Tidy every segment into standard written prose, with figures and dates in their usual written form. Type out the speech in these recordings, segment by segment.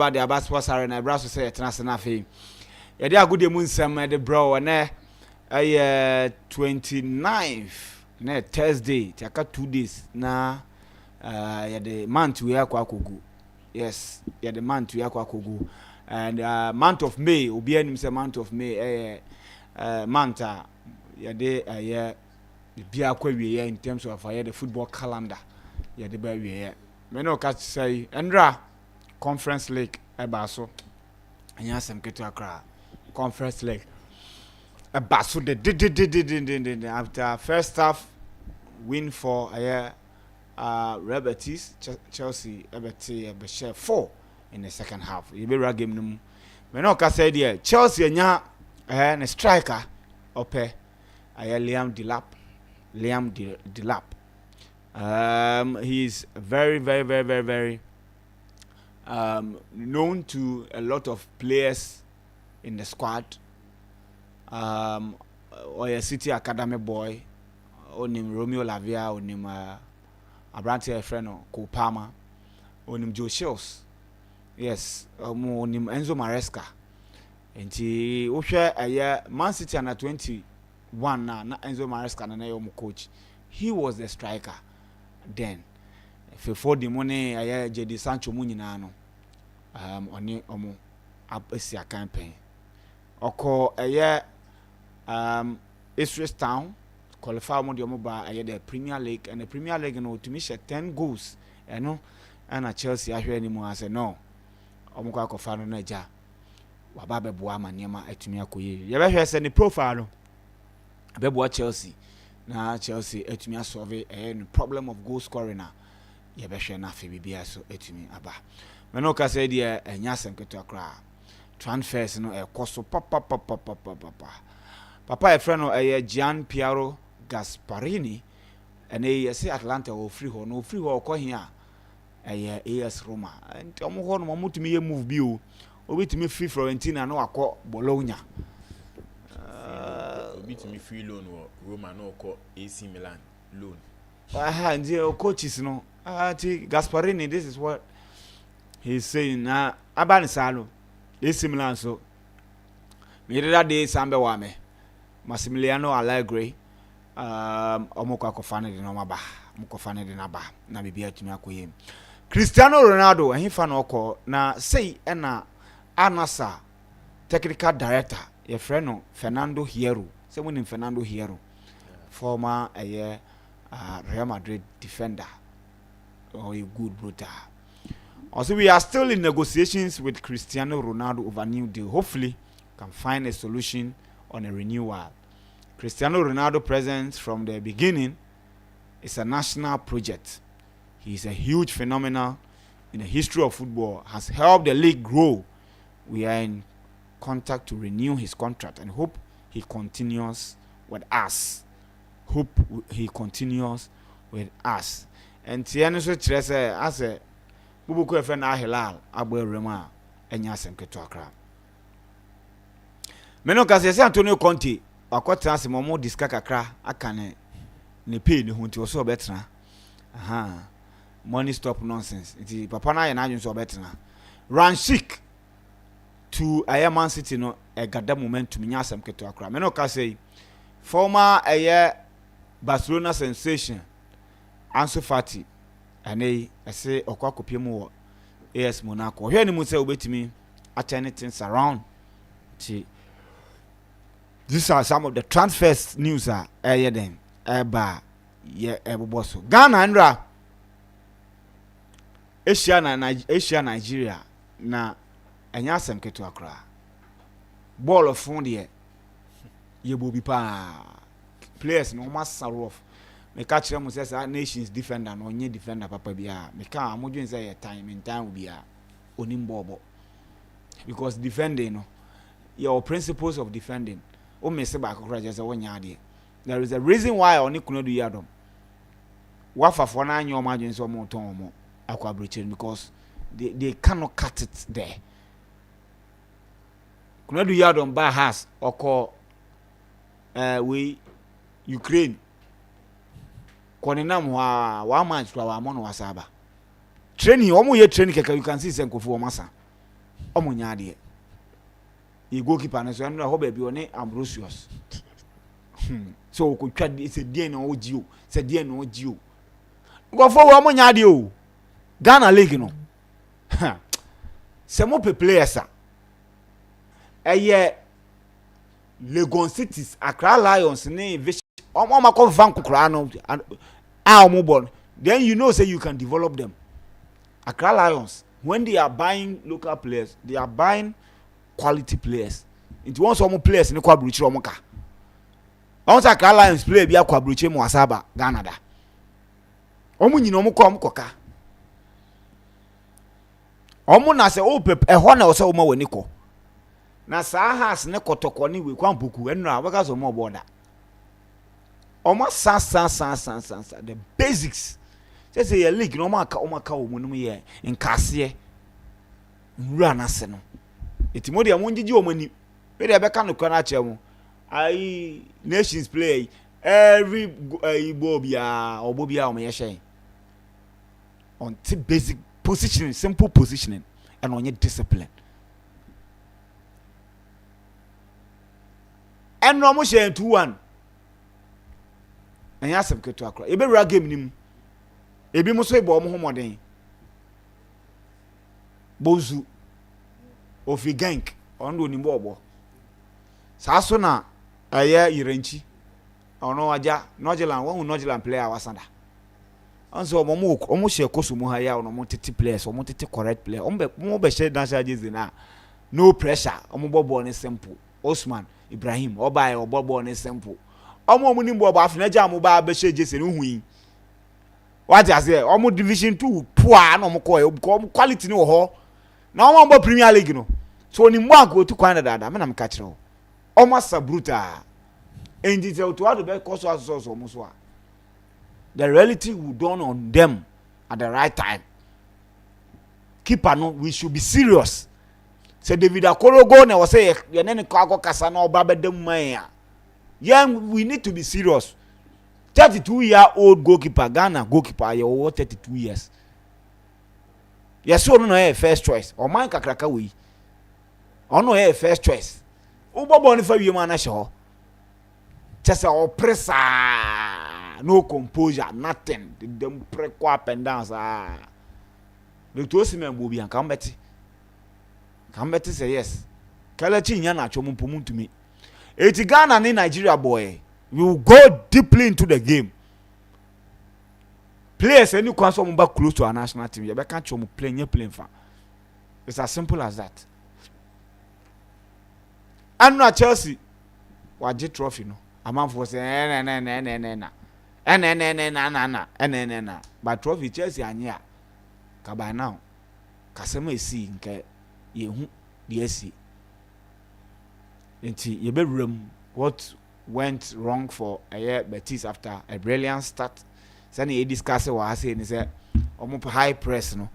But the Abaswas are in a brass to say a transnafi. Yeah, they are good moon some the bro and a 29th ne Thursday. Take 2 days na yeah the month we are kwakugu. Yes, yeah the month we are kwakugu. And month of May will be any month of May month yeah they yeah be a in terms of the football calendar. Yeah the baby yeah. Me no catch say Andra Conference League ebaso. Anya sem ketu akra. Conference League ebaso the after first half win for Betis Chelsea be share 4 in the second half. You be game no. Me no catch say there Chelsea anya a striker ope Liam Delap. He's very known to a lot of players in the squad. Or a City Academy boy, onim Romeo Lavia, onim Abrante Freno, Kopama, onim Joe Shields. Yes, onim Enzo Maresca. And he a Man City under 21 na Enzo Maresca na yomo coach. He was the striker then. For the money JD Sancho mu nyina no oni omo apesia campaign oko Ipswich Town qualify mo de omo ba the Premier League, and the Premier League no to me share 10 goals and Chelsea ahwe ni mu ase no omo kwa kofa no na ja waba beboa manema atumi akoye ye be hwe se ni profile no beboa Chelsea na Chelsea atumi asolve no problem of goal scoring na ye be hwe na afi bibia so atumi aba me no ka say dia enya asem keto akra transfers no ekoso papa e friend no Gian Piero Gasparini and e say Atlanta o free ho no free ho ko hia AS Roma and omo ho no mutumi ye move bi o obitumi free Florentina no akọ Bologna obitumi free loan wo Roma no akọ AC Milan loan and the coaches no Gasparini, this is what he's saying na abani salo AC Milan so me that day sambe wa me Massimiliano Allegri omoko akofane de no maba mukofane de na ba na bibia atumi akoye Cristiano Ronaldo he fa no okọ na say na Anasa technical director your friend Fernando Hierro say when Fernando Hierro former Real Madrid defender or a good brother. Also, we are still in negotiations with Cristiano Ronaldo over a new deal. Hopefully, can find a solution on a renewal. Cristiano Ronaldo presence from the beginning is a national project. He is a huge phenomenon in the history of football, has helped the league grow. We are in contact to renew his contract and hope he continues with us. And Tiano so trese as a bubuku efe na Hilal agbo rema enya asem keto akra. Meno ka se Antonio Conte akota asem mo diska kakra aka ne pay ne hunti so obetena. Money stop nonsense. Iti papa na ye na adwun so obetena. Ranchik to Man City no e gada momentum nya asem keto akra. Meno ka say former Barcelona sensation Ansu Fati and say okwakopiemu AS Monaco. Here ni mu say obetimi turn things around. These are some of the transfers news then ba ye eboboso. Ghana andra Asia Nigeria na enya asem keto akra. Ball of fund ye bobi pa players no must off. Me catch them say nations defender no onye defender papa bia me ka amodwen say time will be onim bobo because defending no your principles of defending o me se ba kokra je say wonya ade. There is a reason why oni kuno do yadom wafafo na anyo madwen so mo ton mo akwa brechen because they cannot cut it there. Kuno do yadom ba has oko we Ukraine konenam wa match to our mono wasaba training omo ye training keka you can see senkofu o masa omo nya de e goalkeeper no so no ho ba bi one Ambrosius so ko twa se die na oji o se die na oji o go for wo omo nya de o Ghana league no se mo pe players eye Legon Cities, Accra Lions, omo ma ko van kokra no omo born. Then you know say you can develop them. Accra Lions, when they are buying local players, they are buying quality players. Into one some players ni kwa bruchi omo ka. Once Accra Lions play bia kwa bruchi mo asaba Ghana da. Omo nyina omo ka. Omo na se o pep e ho na o se o ma wani ko. Na saa has ne kotoko ni we kwan poku enra waka so mo border almost san the basics say your league no ma ka o munum ye nkase nra na se no etimo de amonjiji o mani we de be ka no kwana che mu ai nations play every igbo bia o me ye hyen on basic positioning, simple positioning and on your discipline. And no mo share 2-1 and yasem keto akra e be wura game nim e bi mo so e bo mo homoden bozu ofi gank ondo ni bo sa so na aye yiranchi ono aja Nojeland won Nojeland player wasanda anso mo share koso mu ha ya ono mo tete players mo tete correct player mo be share national jersey na no pressure omo bobo ni simple Osman Ibrahim obaye obobo ne simple omo ni mbo ba afinaja mo ba be shege se no hui what you say omo division 2 poa na omo ko quality ni wo ho na omo mbo Premier League no so ni mbo anko tu kwan dada me na me ka kire omo sabruta endi te to ado be cost so omo so a the reality will dawn on them at the right time. Keeper no, we should be serious. Say David Akorogo na say ye ne ko kasa na oba bedem man ya. Yeah, we need to be serious. 32-year-old goalkeeper, Ghana goalkeeper, you over 32 years. Yes, so no first choice. Or man kakraka we. Or no first choice. Ubo boni for you man show. Just a oppressor, no composure, nothing. Them break up and down. The two semen will be and come Betty. Come Betty say yes. Kalachi yana chomupumun to me. It's Ghana and Nigeria boy. We will go deeply into the game. Players any come back close to our national team. You can't show me playing for. It's as simple as that. And not Chelsea. What trophy no? A man for say na. But trophy Chelsea anya. Ka by now. Kasema esi nke yehu the esi. Enti ye be room what went wrong for Betis after a brilliant start. Sani he discuss what I say ni say omo high press no.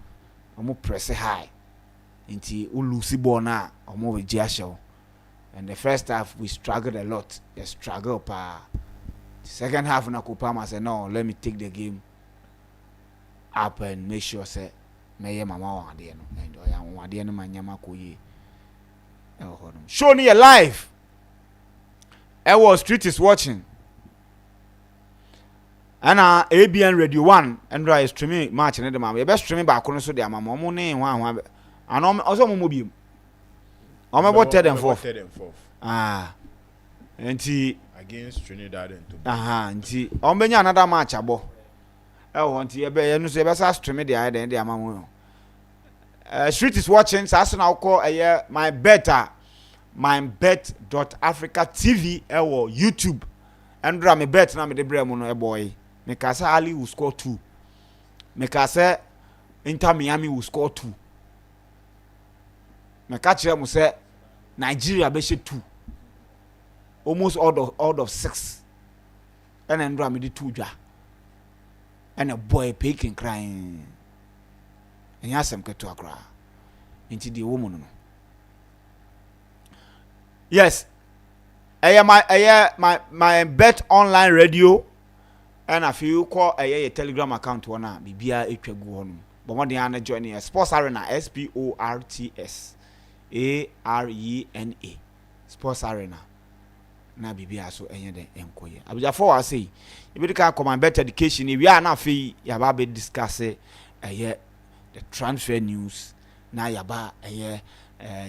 Omo press high. Enti ulusi ball na omo we jiasho. And the first half we struggled a lot. We struggled pa. The second half na Kupama said no, let me take the game up and make sure say me mama wa de no. And oya wa de no manyama koyi. Show me live. Our street is watching. And ABN Radio 1 and I streaming match and the mama. You best streaming back on so the mama. And also mobile. I'm about 3rd and 4th. And he against Trinidad and Tobago. And he another match abo. I want to be no say best streaming the idea and the mama. Street is watching. So I now call MYBET.AFRICA TV or YouTube. And me bet na me de bremo no boy. Me ka say Ali will score 2. Me ka say Inter Miami will score 2. Me ka kire mo say Nigeria be she 2. Almost out of 6. And then me de 2 dwa. And a boy peking crying. And yasem keto akra. Into the woman no. Yes. My bet online radio and if you call a Telegram account one bibia etwa gu honum but one dey join sports arena sports ARENA Sports Arena na bibia so enye den enkoye abujafo wa say ebi ka come better education we are na fe ya ba be discuss the transfer news na ya ba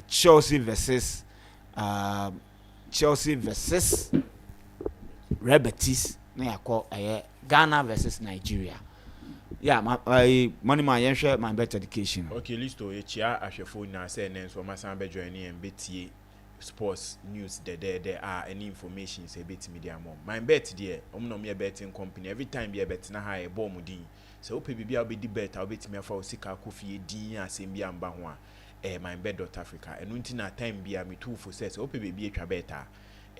Chelsea versus Betis na ya call Ghana versus Nigeria. Yeah, my money man yenhwe my better education. Okay, listo ye chia ahwefo na say nen so masan be join and betie sports news there are any information say bet media mom. My bet there, no me betting company every time be bet na high ball mudin. So ope bibia be di bet I'll bet me for sika kofi din asem bia mba ho a MYBET.AFRICA enu nti na time bia me two for say ope bibia twa bet a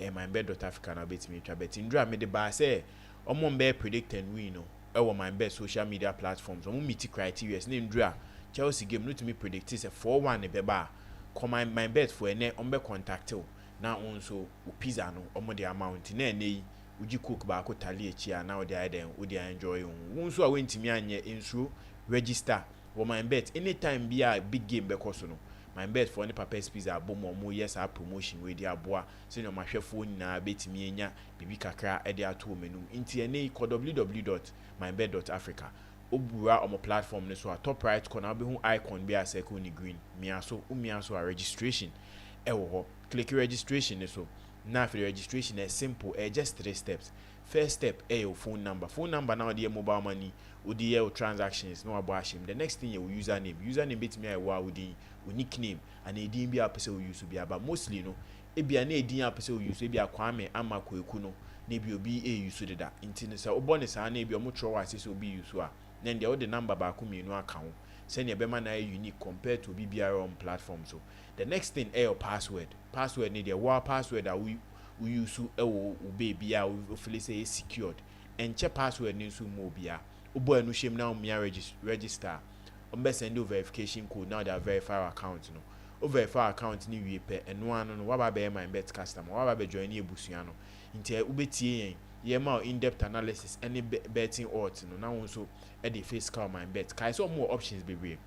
MYBET.AFRICA na bet me twa bet ndra me de ba say omo mbe predict and win no my best social media platforms omo meet criteria na ndra Chelsea game no to me predict say 4-1 e beba come my bet for ene ombe contact o na onso pizza no omo the amount na ene uji cook ba ko tali echi a na o dey den o dey enjoy onso a wentimi anye enso register for my bet anytime be a big game be koso no my bet for any papa's pizza bomo mo yes a promotion we dey aboa so no mahwefo nyina betimi enya bibi kakra e dey ato menum nti ene www.mybet.africa obura on my platform so a top right corner be hu icon be a circle ni green miaso a registration ewo click registration so now for the registration is simple just 3 steps. First step your phone number now the mobile money with the transactions no about him. The next thing your username bit me with the nickname and a DMB episode use to be about mostly no it be an AD episode use be a Kwame ama Kwekuno maybe obi a use to that intinesa obonus and maybe much so be use then the other number back no account send your bema na unique compared to BBR on platform. So the next thing your password need a war password that we use to baby we feel say secured and check password needs to move bia obo anu shame now me register send verification code now that verify our account no o verify account ni we pe enu anu no wa ba be my bet customer wa ba be join ebusua no nti ubetie yen ma in-depth analysis any betting odds no now also e dey face call my bet kai so more options be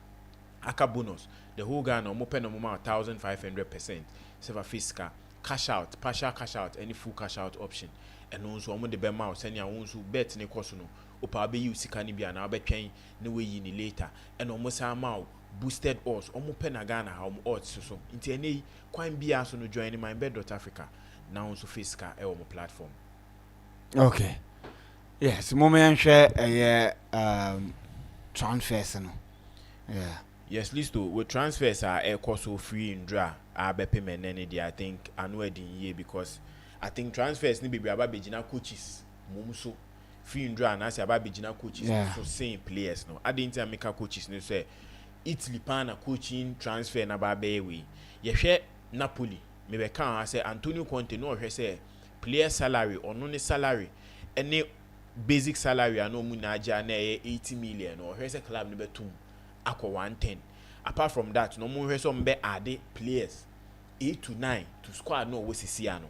aka bonus the whole Ghana mo pen no more 1500% silver fiscal cash out partial cash out any full cash out option and also omo de be ma send ya won so bet ne cost no opa be use sika ni bia na obetwen ne we yi ni later and omo sa ma boosted odds omo pen na Ghana how odds so nti ene kwan bia so no join MYBET.AFRICA now also fiscal e omo platform. Okay. Yes, moment share transfers no. Yeah. Yes, listo with transfers are air cost so free in draw bepe menene I think annual din year because I think transfers ni be aba begina coaches mum so free in draw na say aba begina coaches so same players no I didn't make coaches no say Italy pana coaching transfer na ba be we ye hwe Napoli me be kan say Antonio Conte no hwe say player salary or no salary any basic salary ano mu na aja na 80 million or hwe say club no betum akwa 110 apart from that no mu hwe so mbe add players 8 to 9 to squad no we sisi ano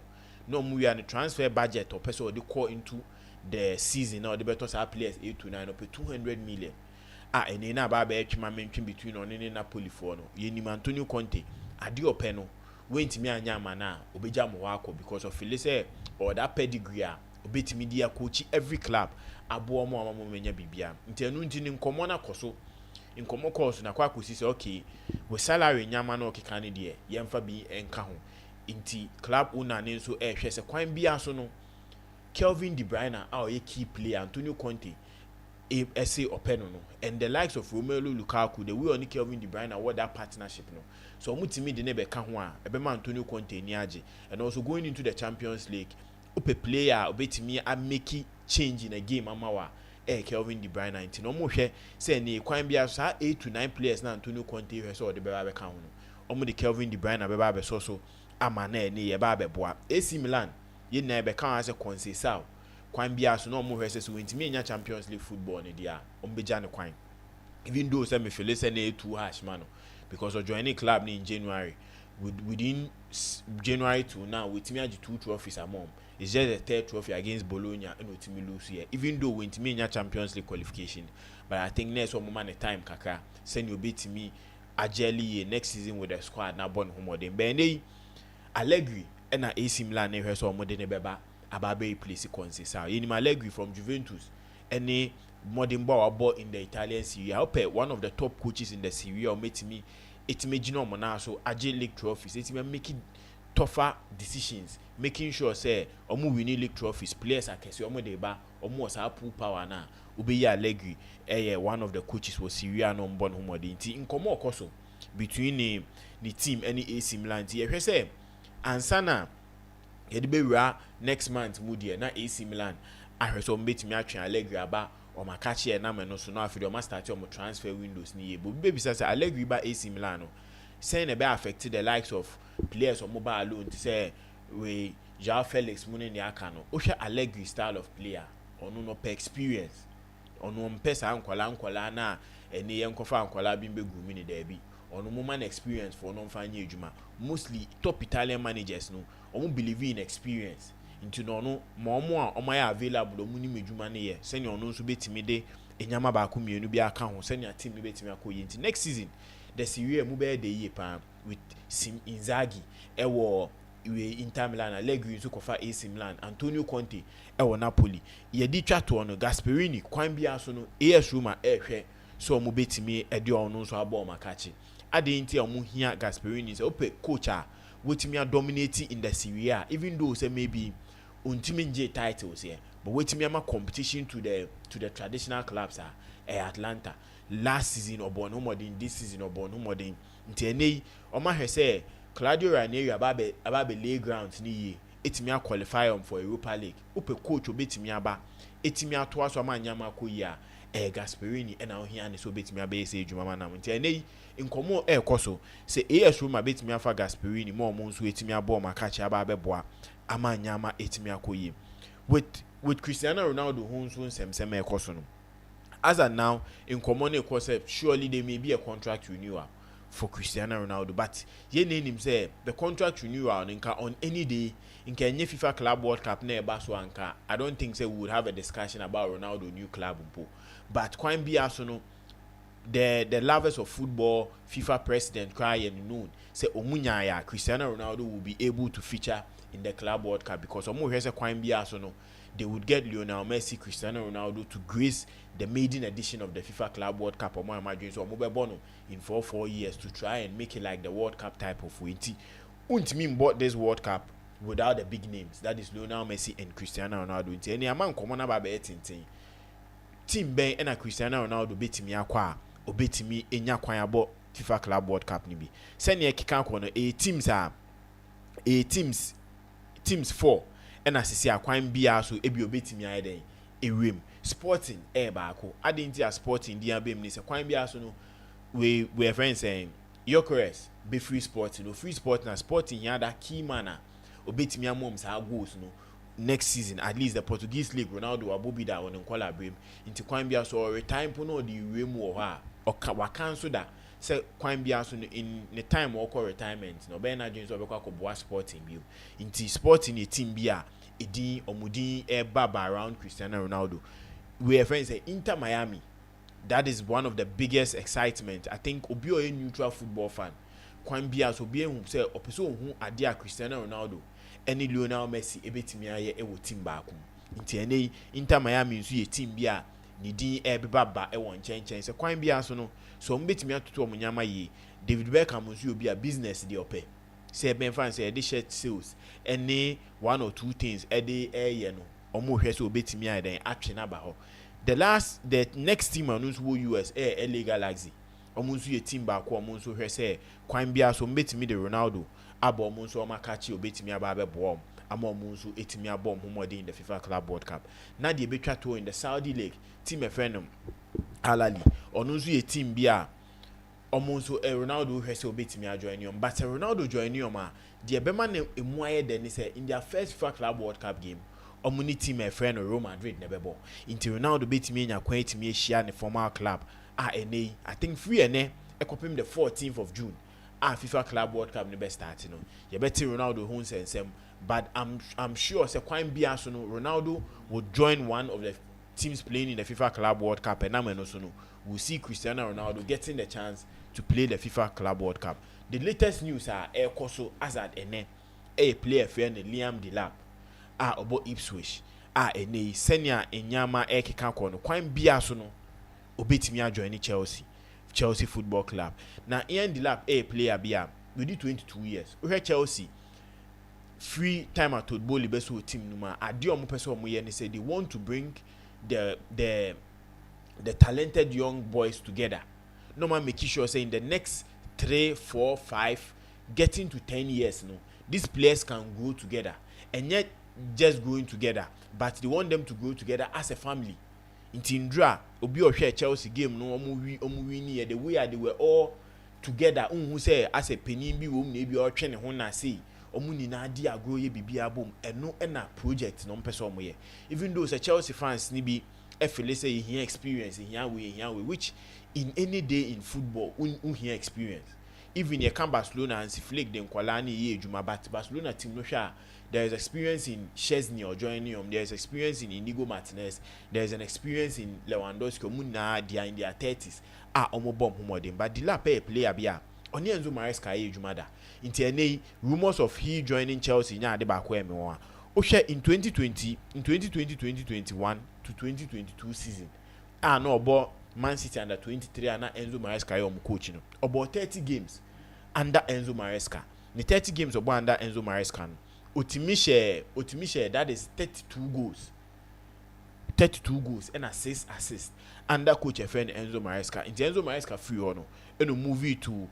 no mu we an transfer budget or person they call into the season now the better say players 8 to 9 up 200 million ene na ba be etwima mentwe between on ne Napoli for no ye ni Antonio Conte ade ope no wentimi anya ma na obeja mo akọ because of feel say or that pedigree obetimi dia coach every club abo mo amamo menya bibia nti enu nti ni nkomo na koso nkomo course na kwa akosi say okay we salary nyama na okeka ne de yemfa bi enka ho nti club owner ne nso hwe se kwan bia so no Kevin De Bruyne a key player Antonio Conte SA Openo no and the likes of Romelu Lukaku the way on Kevin De Bruyne what that partnership no so mutimi de ne be ka ho a ebema Antonio Conte ni age and also going into the Champions League ope player obetimi a make change in a game amawa Kevin De Bruyne 19 no mo hwe say ne kwan bia so 8 to 9 players na Antonio Conte hwe so de be ba ka ho no omo de Kevin De Bruyne be ba be so ama na ne ye ba be boa AC Milan ye na be ka as a Conceição kwan bia so no mo hwe se so wentimi enya Champions League football ne dia ombeja ne kwan even though say me feel say na too harsh man because of joining club in January within January to now with me 2 trophies among it's just the third trophy against Bologna and with me lose here even though wentimi enya Champions League qualification but I think next one moment time kaka send you beat me agilely next season with the squad na born homodin bene Allegri and na AC Milan ne hweso omode ne beba ababe place consisa yini Allegri from Juventus any modern ball in the Italian Serie A one of the top coaches in the Serie A metimi etime gino mo na so agile league trophies etime making tougher decisions making sure say omu winning league trophies players akese omo de ba omo osa pull power na obeyi Allegri one of the coaches for Serie A no mbon homode nti nkomo okoso between the team any AC Milan ti ehwe say ansana yede bewura next month mudie na AC Milan ahwe so mbetimi atwe Allegri aba o makachi e na me no so no afide o ma start o transfer windows ni ye bo baby say Allegri ba AC Milan no saying be affected the likes of players on mobile alone to say we Joao Felix muni ni aka no o hwe Allegri style of player onu no per experience onu mpesa ankwala na ene ye nkofa ankwala bi mbegu mi ni da bi onu mo man experience for no mfanye adwuma mostly top Italian managers no omo believe in experience into no mo a omo ya available omo ni medwuma ne ye sene onu nso betimi de enyama ba ko mienu bi aka ho sene team ni betimi akoye nti next season the Serie A mu be de ye pa with Inzaghi ewo we Inter Milan Allegri nso kofa AC Milan Antonio Conte ewo Napoli ye di twato no Gasperini kwan bia so no AS Roma ehwe so mo betimi e de onu nso abo makachi ade nti omo hia Gasperini say ope coach a wetimi dominate in the Serie A even though say maybe untimi nje titles here but wetimi ama competition to the traditional clubs Atlanta last season or modern this season or modern nti enei o ma hwe say Claudio Ranieri ababe lay ground ni ye etimi qualify for Europa League ope coach obetimi aba etimi ato aso ma nyama koyi a Gasperini and now here and so betimi aba say dwuma na nti enei nkomo ekoso say AS Roma betimi afa Gasperini mo nso etimi aba ma catch aba beboa ama nyama etimi akoyi with Cristiano Ronaldo who nso nsem ekoso no as of now in common concept surely there may be a contract renewal for Cristiano Ronaldo but ye name him say the contract renewal nka on any day in Kenya FIFA Club World Cup na eba so anka I don't think say we would have a discussion about Ronaldo new club mpo but quite be aso no the lovers of football FIFA president cry and known say omunya ya Cristiano Ronaldo will be able to feature in the Club World Cup because omo hwe say quite be aso no they would get Lionel Messi, Cristiano Ronaldo to grace the maiden edition of the FIFA Club World Cup. Or more imagine so in 4 years to try and make it like the World Cup type of way. Untimi bought this World Cup without the big names. That is Lionel Messi and Cristiano Ronaldo. Any amount common about betting team Ben and Cristiano Ronaldo betimi akwa or betimi enya kwan abo FIFA Club World Cup ni bi. Send ye kika kono teams 4 and asisi akwan bia so ebi obetimi ayeden ewem Sporting baako adenti a Sporting dia bem ni se kwan bia so no we friends saying Gyökeres be free Sporting no free Sporting na Sporting yada key man a obetimi amom sa goals no next season at least the Portuguese league Ronaldo abobi da on nkola brem nti kwan bia so retime po no di wem wo ha o cancel da say kwan bia so in the time or retirement no be na James obekwa ko boa Sporting bio nti Sporting a team bia edi omudi baba around Cristiano Ronaldo we are friends say Inter Miami that is one of the biggest excitement I think obi a neutral football fan kwan bia so be hu say opeso hu ade a Cristiano Ronaldo any Lionel Messi ebetimi aye e wo team baako nti ene Inter Miami nso ye team bia ni din baba e won chen say kwan bia so no so mbetimi atoto omnyama yi David Beckham nso obi a business de ope say ben fan say the shirt sales any 1 or 2 things ede ye no omo hwe say obetimi aye den atwe na ba ho the next team announce wo US LA Galaxy omo nso ye team ba ko omo nso hwe say kwan bia so mbetimi de Ronaldo abo omo nso omakachi obetimi aba bebo ama omo nso etimi abom homode in the FIFA Club World Cup na de betwa to in the Saudi League team efenum Al Ahly ono nso ye team bia omo nso Ronaldo hwe say obetimi ajoin yom but Ronaldo join yom a de bema na emu aye de ni say in their first FIFA Club World Cup game omuni team e friend Real Madrid nebebo inti Ronaldo betimi enya kwan etimi ehia ne former club ene I think free ene ekopim the 14th of June FIFA Club World Cup ne be start no ye beti Ronaldo hu nsensem but I'm sure say kwan bia so no Ronaldo will join one of the teams playing in the FIFA Club World Cup and ameno so no we'll see Cristiano Ronaldo getting the chance to play the FIFA Club World Cup. The latest news are Air Koso Azad Ene, a player friend Liam Delap, obo Ipswich, ene senior enyama keka ko no kwan bia so no obetimi ajoin Chelsea Football Club. Now Ian Delap a player bia within 22 years. We Chelsea free time at football beso team numa ade omo pese omo ye ne say they want to bring the talented young boys together. No man making sure say in the next 3, 4, 5 getting to 10 years no these players can grow together, and yet just growing together, but they want them to grow together as a family. In Tindra, obi ohwe Chelsea game no omu win the way they were all together. Who say as a penin bi wo na bi o twe ne ho na say omu ni na adi agro ye bibia bom eno na project no mpese omo ye. Even though say Chelsea fans ni bi feel say he experience here we which in any day in football he experience. Even you can Barcelona and Flake den kwala ni ye ejuma, but Barcelona team no sha there is experience in Chesney or Joinium, there is experience in Inigo Martinez, there is an experience in Lewandowski omuna dia in their 30s omo bomb humodin, but the lape player bia oni Enzo Maresca ye ejuma da inti ene rumors of he joining Chelsea nya ade ba ko eme won o hwe in 2020 2021 to 2022 season no obo Man City under 23 and Enzo Maresca ye coach no about 30 games under Enzo Maresca. The 30 games obo under Enzo Maresca no Otimi that is 32 goals and 6 assists under coach friend Enzo Maresca. In Enzo Maresca free no and movie to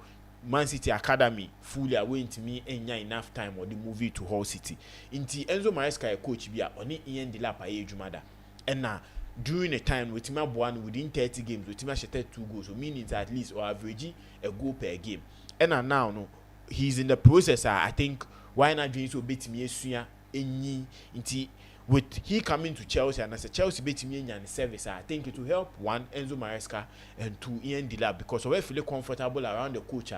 Man City Academy fully away into me enya enough time or the movie to Hull City. Inti Enzo Maresca coach bia oni Ian Delap aye jumada. And na during a time with him within 30 games with him 32 goals, so meaning at least or average a goal per game. And now no he's in the process. I think why not doing so bet me any inti with he coming to Chelsea and as a Chelsea bet me and service. I think it will help one Enzo Maresca and two Ian Delap because we feel comfortable around the coach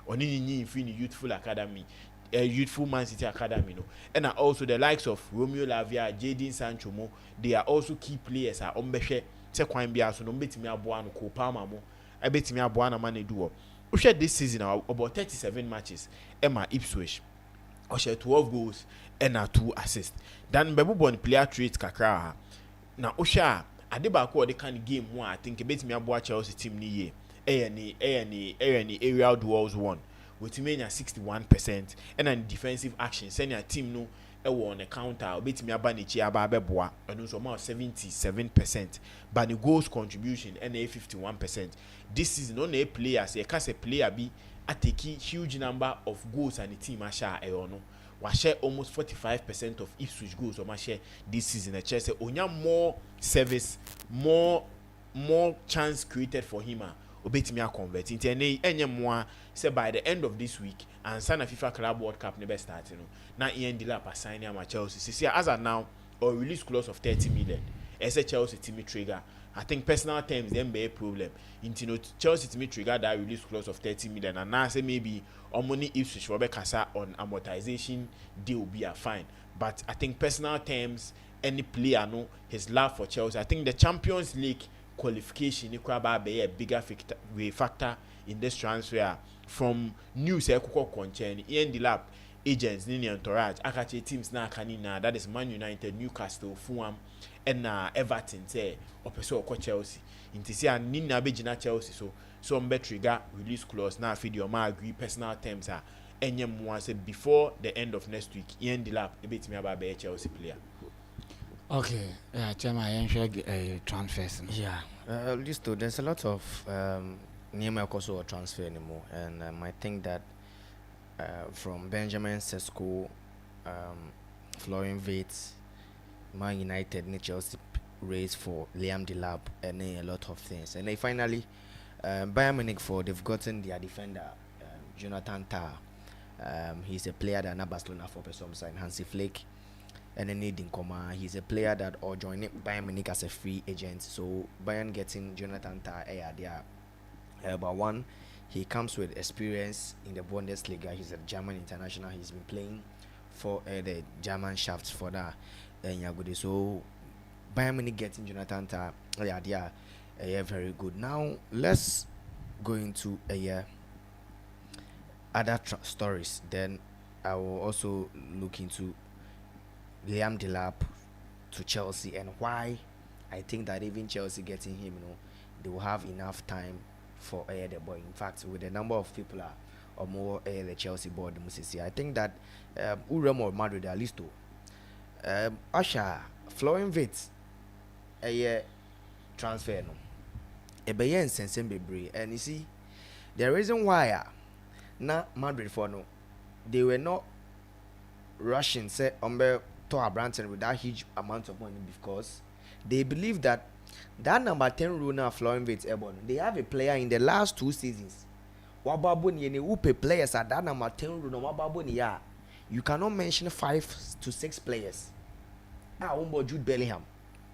on in youthful academy. Youthful Man City Academy, no, and also the likes of Romeo Lavia, Jadon Sancho, they are also key players. Ombeshe se kwan bia so no betimi aboa no ko palma mo, I betimi aboa na man do. We share this season about 37 matches. Emma Ipswich, we share 12 goals and 2 assists. Dan bebu bon player traits kakra. Na we share ade ba ko the kind game one I think betimi aboa Chelsea team ni ye. Any aerial duels won. With Mania 61% and then defensive action send your team no on the counter bit me abanichi ababeboa and also more 77%, but the goals contribution and 51%. This season on a players a cast a player be at a huge number of goals and the team asha no wa share almost 45% of Ipswich goals or my share this season. A Chelsea onya more service, more chance created for him. Obetimi a convert into any more say by the end of this week and sign a FIFA Club World Cup never starting now Ian Delap signing a Chelsea see as of now or release clause of 30 million as a Chelsea team trigger. I think personal terms then be a problem into Chelsea team trigger that release clause of 30 million and now say maybe on money Ipswich Robert Casa on amortization deal be a fine, but I think personal terms any player know his love for Chelsea. I think the Champions League qualification equal be a bigger factor in this transfer from news concern Ian Delap agents nini entourage akache teams na kanina that is Man United, Newcastle, Fulham and Everton say opeso ko Chelsea inti see nini na begina Chelsea so bet trigger release clause na video ma agree personal terms enyem one say before the end of next week Ian Delap ebetimi aba be Chelsea player. Okay, Chema, I transfers. Yeah, Listo, there's a lot of Nehemiah also transfer anymore, and I think that from Benjamin Sesko, Florian Wirtz, Man United, and Chelsea raised for Liam Delap, and a lot of things, and they finally Bayern Munich they've gotten their defender Jonathan Tah. He's a player that not Barcelona for some sign Hansi Flick. And then needing comma, he's a player that or joining Bayern Munich as a free agent. So Bayern getting Jonathan Tah there. But one, he comes with experience in the Bundesliga. He's a German international. He's been playing for the German shafts for that. So Bayern Munich getting Jonathan Tah, very good. Now let's go into other stories, then I will also look into Liam Delap to Chelsea and why I think that even Chelsea getting him, they will have enough time for the boy. In fact, with the number of people or more the Chelsea board, I think that Urem or Madrid at least Asha Florian Wirtz transfer no. Ebe sense bebre, and you see the reason why na Madrid for no, they were not rushing say to Branton with that huge amount of money because they believe that number 10 rule now Florian Wirtz Ebon, they have a player in the last 2 seasons. Wababoni and who players at that number 10 rule no Wababoni ya. You cannot mention 5 to 6 players. Jude Bellingham,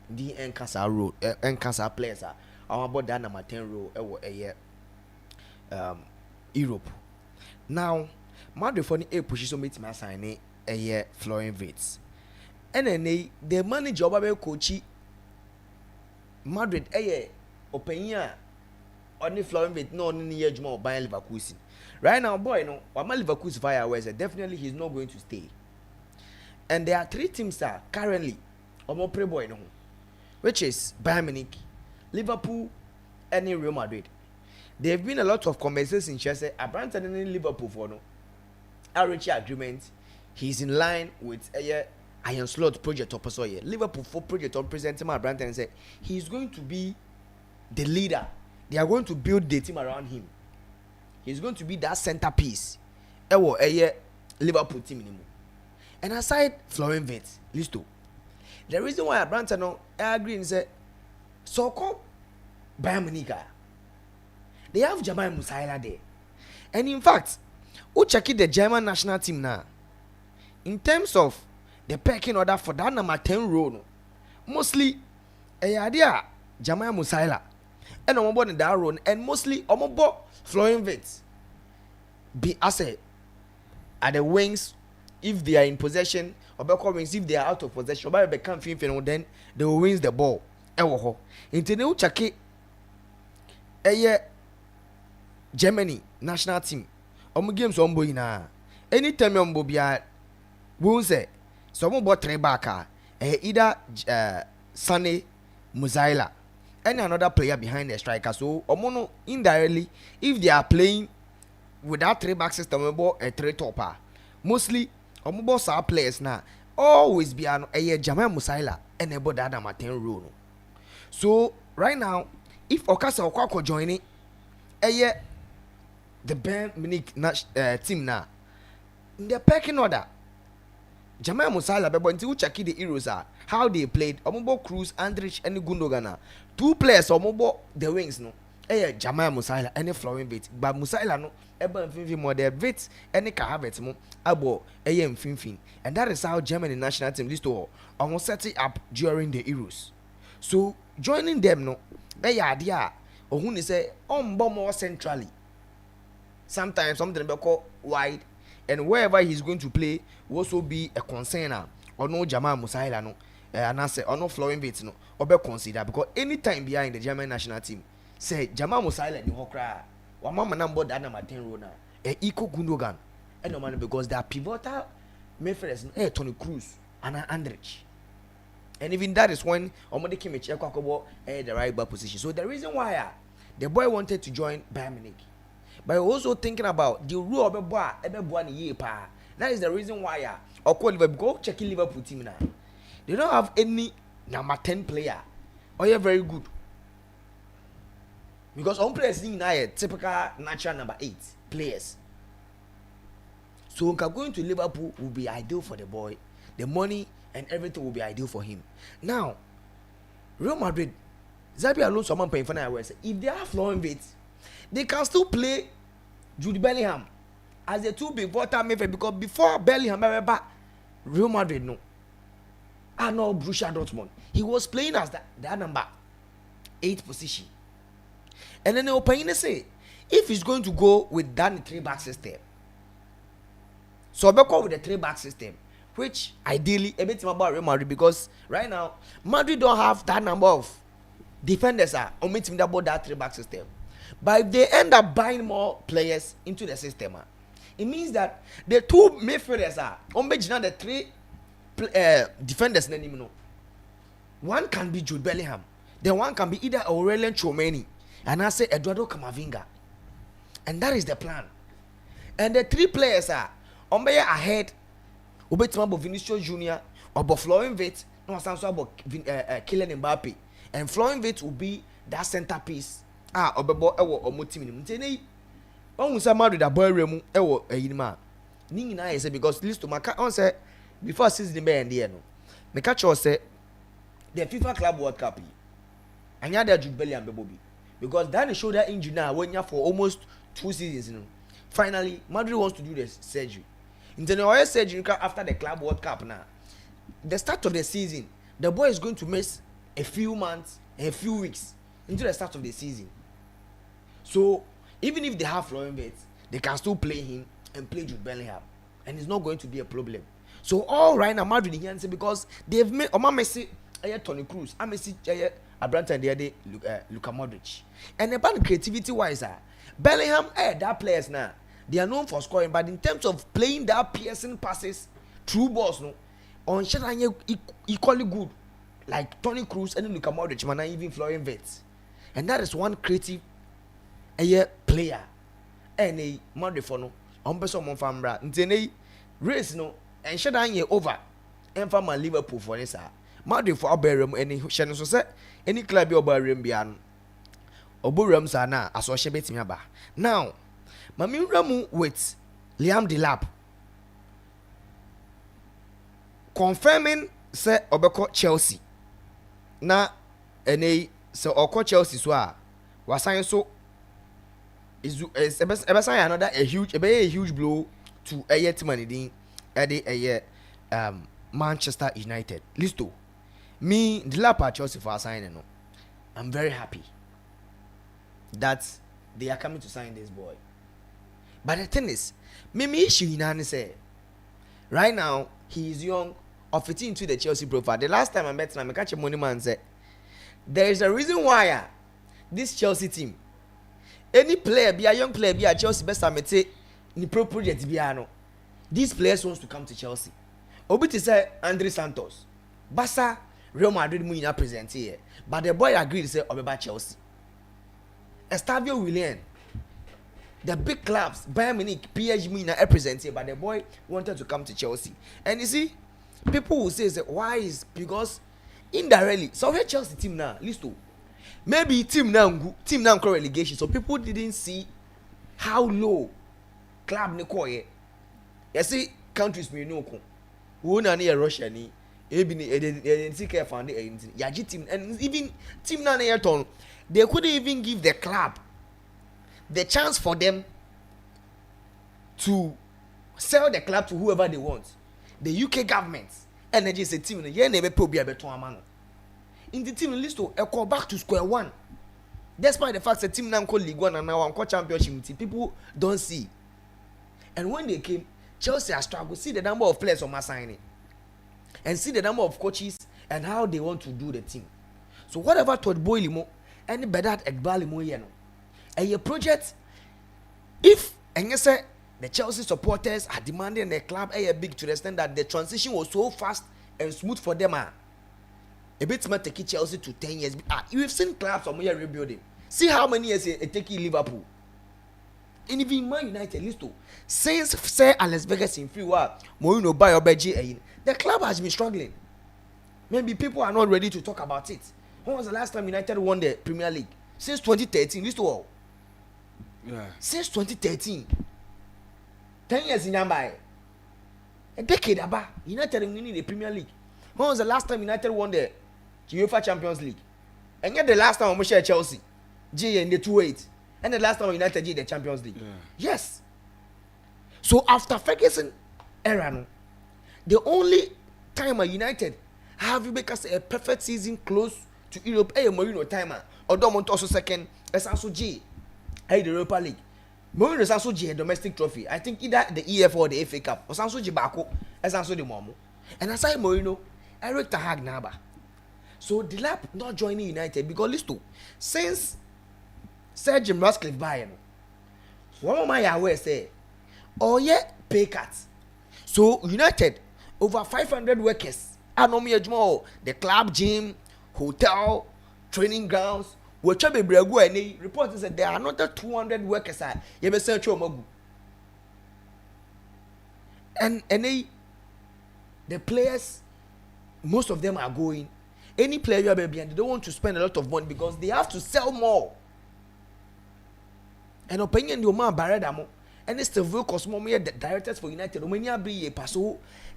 the Enkasa rule, Enkasa players are about that number 10 rule a year. Europe. Now, Madrid for the position meet my sign a year Florian Wirtz. And then the manager of coach Madrid a year opinion on the Florian Wirtz no any year more by Leverkusen. Right now, boy, no, what Leverkusen fire was definitely he's not going to stay. And there are 3 teams that currently more pre boy no, which is Bayern Munich, Liverpool, and Real Madrid. There have been a lot of conversations in Chelsea. Branton in Liverpool for no. I reached agreement. He's in line with a Iron Slot project opposite here. Liverpool for project on presenting my Branton and said he's going to be the leader. They are going to build the team around him. He's going to be that centerpiece. Liverpool team anymore. And aside Florian Wirtz, listo. The reason why Branton no I agree and say so called Bayern Munich. They have Jamal Musiala there. And in fact, who check the German national team now? In terms of the pecking order for that number 10 role, no, mostly idea Jamal Musiala and Omobo in that role, and mostly Omobo Florian Wirtz be as at the wings if they are in possession, or wings if they are out of possession, or become then they will win the ball. Into the check Germany national team. Games on boy na. Anytime on bobia, we say some about 3 back either Sane Musiala and another player behind the striker. So omono indirectly, if they are playing with that 3 back system, about a 3 topper, mostly omobo sa players na always be an Jamal Musiala and about that number 10 rule. So right now, if Okasa Okwako joining the Bayern Munich team now in the pecking order, Jamal Musiala but until we check the heroes are how they played. Omobo Cruz, Andrich, and Gundogan. 2 players omobo the wings no. Jamal Musiala and Florian Wirtz. But Musiala no eba mfinfin more the Wirtz and Kahavertz mo abo mfinfin. And that is how Germany national team list to almost set it up during the Euros. So joining them no idea ohun say more centrally. Sometimes something be called wide, and wherever he's going to play will also be a concern or no Jamal Musiala no and I say or no Florian Wirtz no or be consider because anytime behind the German national team say Jamal Musiala ni hokra wa mama number that number 10 role na equal Gundogan and no man because they are pivotal midfielders Toni Kroos and Andrich. And even that is when Omode came check the right back position. So the reason why the boy wanted to join Bayern Munich, but also thinking about the rule of the boy, that is the reason why go check Liverpool team now. They don't have any number 10 player. Oh, you're very good. Because on players now typical natural number 8 players. So going to Liverpool will be ideal for the boy. The money and everything will be ideal for him. Now, Real Madrid, Xabi Alonso, someone paying for now. If they have Florian Wirtz, they can still play Jude Bellingham as the 2 big water midfield because before Bellingham ever Real Madrid no. No Borussia Dortmund. He was playing as that number 8 position. And then the opinion say if he's going to go with that 3-back system, so go with the 3-back system, which ideally a bit about Real Madrid because right now Madrid don't have that number of defenders on about that 3-back system. But if they end up buying more players into the system, It means that the two midfielders are the three defenders. One can be Jude Bellingham, then one can be either Aurelien Tchouameni and I say Eduardo Camavinga, and that is the plan. And the three players are ahead. Obetimabo Vinicius Junior or Florian Wirtz, no Sanso about Kylian Mbappe, and Florian Wirtz will be that centerpiece. Obebo ewo omotimi ni ntene on say Madrid aboy remu ewo eyinima ni nyina ye say because list to maka on say before season be end here no me catch you say the FIFA Club World Cup anya da Jude Bellingham bebo bi because that shoulder injury now when you for almost 2 seasons, you know. Finally Madrid wants to do the surgery. Ntene oye surgery after the Club World Cup now. The start of the season, the boy is going to miss a few months, a few weeks into the start of the season. So even if they have Florian Wirtz, they can still play him and play Jude Bellingham, and it's not going to be a problem. So all right now, Madrid here say because they've made Oma Messi, Toni Kroos, Messi, Abranta, and the Luka Modric, and about creativity wise, Bellingham, that players now they are known for scoring, but in terms of playing that piercing passes, through balls, no, on Shetanya equally good, like Toni Kroos and Luka Modric, man, and even Florian Wirtz, and that is one creative. Player and a Madrid for no on person mon famra ntene race no and shedan ye over and from Liverpool for this Madrid for oberum any hye so say any club be oberum bia no oborum sa na aso hye betimi aba now mami ramu with Liam Delap confirming say obeko Chelsea na any say okọ Chelsea so wasan so is another a huge blow to a team Manchester United. Listo. Me, the Lapa Chelsea for signing. No, I'm very happy that they are coming to sign this boy. But the thing is, me issue in say right now he is young, of fitting into the Chelsea profile. The last time I met him, I catch a money man say there is a reason why this Chelsea team. Any player, be a young player, be a Chelsea best I may say, ni pro project be ano. These players wants to come to Chelsea. Obiti say Andre Santos, Barca, Real Madrid mu ina present here, but the boy agreed to say obeba Chelsea. Estavio Willian, the big clubs, Bayern Munich, PSG mu ina present here, but the boy wanted to come to Chelsea. And you see, people will say why is because indirectly, so where Chelsea team now, listen. Maybe team now relegation, so people didn't see how low club Nikoye. You see, countries we know who na near Russia ni, even see care found Yaji team and even team na near town, they couldn't even give the club the chance for them to sell the club to whoever they want. The UK government and they just say team yeah never probably a better man. In the team list to go back to square one. Despite the fact that team now called League One and now called Championship, people don't see. And when they came, Chelsea has struggled. See the number of players on my signing, and see the number of coaches and how they want to do the team. So whatever Todd Boyle any better Ekbali mo yeno, and your project, if and you say the Chelsea supporters are demanding the club a big to the extent that the transition was so fast and smooth for them. A bit might take Chelsea to 10 years. You've seen clubs on your rebuilding. See how many years it take Liverpool. And even Man United list to since Sir Alex Vegas in free war, Mourinho buy or BG, the club has been struggling. Maybe people are not ready to talk about it. When was the last time United won the Premier League? Since 2013, list to all. Yeah. Since 2013. 10 years in number. A decade about United winning the Premier League. When was the last time United won the UEFA Champions League? And yet the last time we share Chelsea, G in the 2-8, and the last time United G the Champions League. Yeah. Yes. So after Ferguson era, the only time United have because a perfect season close to Europe, a Mourinho timer, or Dortmund also second, as also G, the Europa League. Mourinho is also G a domestic trophy. I think either the EF or the FA Cup, or also G Bako, as also the Momo. And aside Mourinho, Eric Tahag Naba. So Delap not joining United because listen, since Sir Jim Ratcliffe Bayern, one of my aware say, or yeah pay cuts. So United over 500 workers. The club, gym, hotel, training grounds. Whichever brego any report said there are another 200 workers. And the players, most of them are going. Any player you have and they don't want to spend a lot of money because they have to sell more. And opinion the man Baradamo and it's still cost more the directors for United.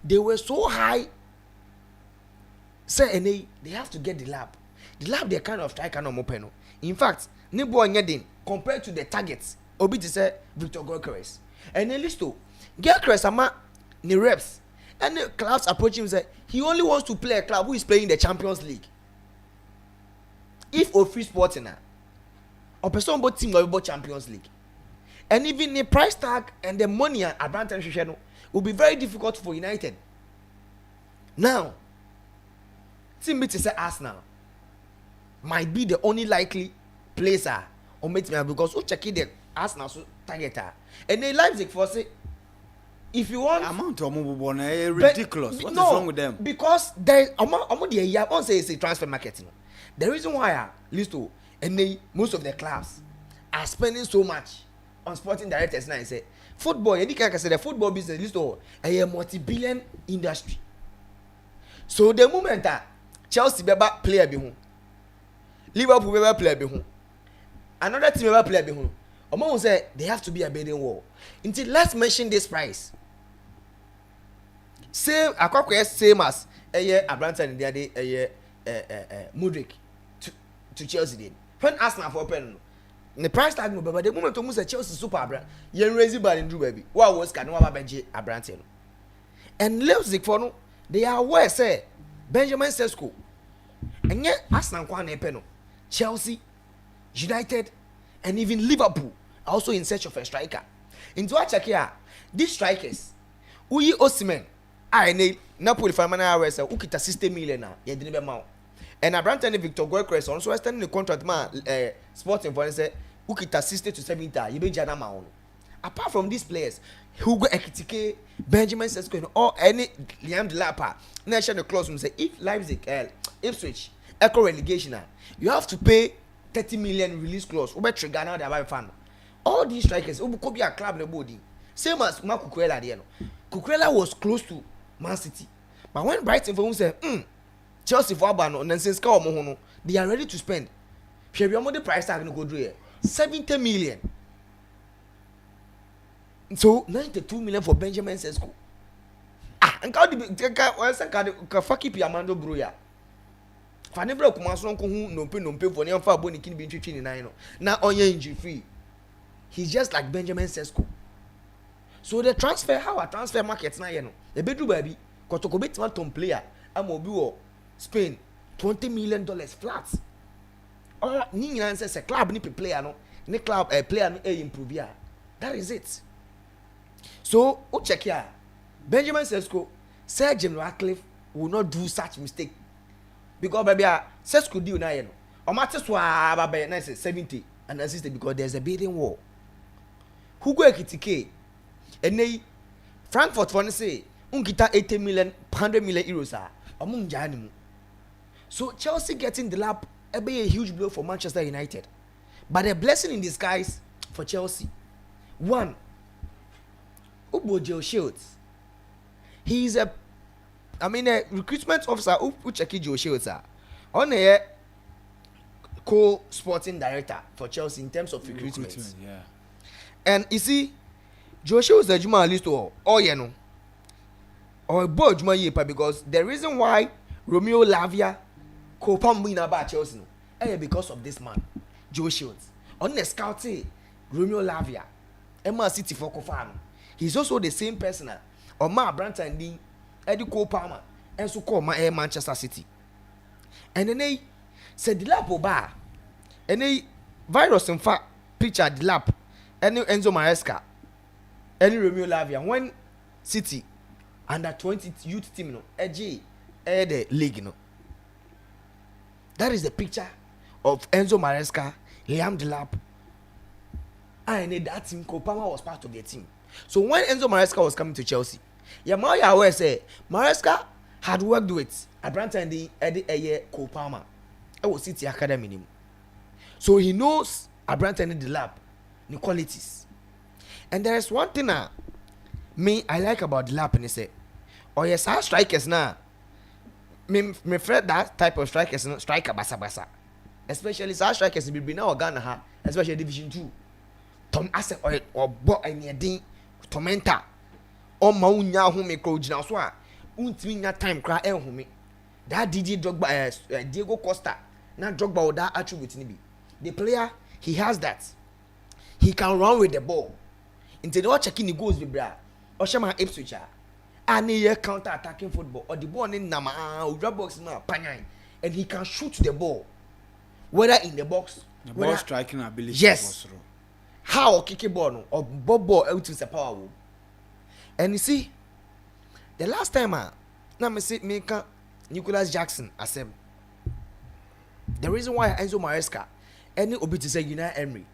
They were so high. Say and they have to get the lab. The lab they kind of striker no open. In fact, Nibo Nyadin compared to the targets, Obi to say Victor Gyökeres. And then listo, Gyökeres ama ni reps. And the clubs approach him say he only wants to play a club who is playing the Champions League. If Ofri Sporting or person both team or Champions League. And even the price tag and the money and advantage will be very difficult for United. Now, team to say Arsenal might be the only likely placer or meet me because who check the Arsenal target and they Leipzig for say if you want amount of ridiculous. What is wrong with them? Because there I won't say it's a transfer market. The reason why Listo and they most of the clubs are spending so much on sporting directors now is say football. Any can say the football business Listo a multi-billion industry. So the moment that Chelsea beba player be home, Liverpool beba player be home, another team beba player be home. Omo say they have to be a bidding war. Until let's mention this price. Same same as Abraham in the day Mudrik to Chelsea did. When Arsenal for open the price tag no but the moment to say Chelsea super Abraham yen raise ball in Drew baby. What was can no benji Abraham. And Leipzig for no they are aware say Benjamin Sesko and yet Arsenal kwan epeno Chelsea, United and even Liverpool are also in search of a striker. Into a check here, these strikers Uyi Osimhen I need Napoli for man hours ukita 60 million na ye didn't be mount. And Abraham Victor Gyökeres also extending the contract man Sporting for say ukita 60 to 70 you be jana ma. Apart from these players, Hugo Ekitike, Benjamin Sesko, or any Liam Delapa, national clause say if Leipzig, Ipswich, echo relegation, you have to pay 30 million release clause. Ube trigger now they fan. All these strikers, Ubu could be a club in the body. Same as Marco Cucurella there. Cucurella was close to Man City, but when Brighton for say, Chelsea for Abano, and then since they are ready to spend. The price tag no go do here 70 million. So 92 million for Benjamin Sesko. And how the fuck keep Amando Bruya. Fanebra Kumason who no pay for near far boni kin be in nine. Now on your injury free. He's just like Benjamin Sesko. So the transfer, how a transfer market now, the bedroom baby, Kotokobit one player, Amobu Spain, $20 million flat. Or Nina says a club need player no, ne club a player no improve ya. That is it. So, check here. Benjamin Sesko, Sir Jim Ratcliffe will not do such mistake. Because baby, Sesko deal now, or matters were 70 and assisted because there's a bidding war. Who go Ekitike? And they Frankfurt for say, Unkita 80 million, 100 million euros among Janimu. So Chelsea getting the lap be a huge blow for Manchester United. But a blessing in disguise for Chelsea. One, Ubo Joe Shields. He is a recruitment officer who check Joe Shields on a co-sporting director for Chelsea in terms of recruitment. Yeah. And you see, Joe Shields the Juma list or you know or boy Juma Yepa because the reason why Romeo Lavia co-pam win about Chelsea because of this man, Joe Shields. On the scouting, Romeo Lavia, Emma City for Kofano. He's also the same person or Ma Branton Dean, Eddie Cole Palmer, and so called my Manchester City. And then they said the lap bar, and they virus in fact picture the lap, and Enzo Maresca, and Romeo Lavia, when City under 20 youth team, no, the league, no. That is the picture of Enzo Maresca, Liam Delap, and that team, Kopama was part of the team. So when Enzo Maresca was coming to Chelsea, Yamaya aware say Maresca had worked with Abranta and the Eddie Cole Palmer. I was City Academy. So he knows Abranta and the lab, the qualities. And there is one thing me I like about the lab, and he say, oh yes, our strikers now. Me afraid that type of strikers, striker basa. Especially our strikers be now Ghana, especially Division 2. Tom ase or bo any din tormenta o ma unya ho me ko gina so a untimi nya time kra e ho me that DJ Drogba Diego Costa na Drogba with that attribute ni bi the player he has that he can run with the ball into the checking the goals bibra o shema Ipswich and he counter attacking football or the ball in nama udra box na panyan and he can shoot the ball whether in the box the ball striking ability. Yes. How kick a ball or ball out to the power. And you see, the last time now me say make Nicholas Jackson I said the reason why Enzo Maresca any obi to say United Emery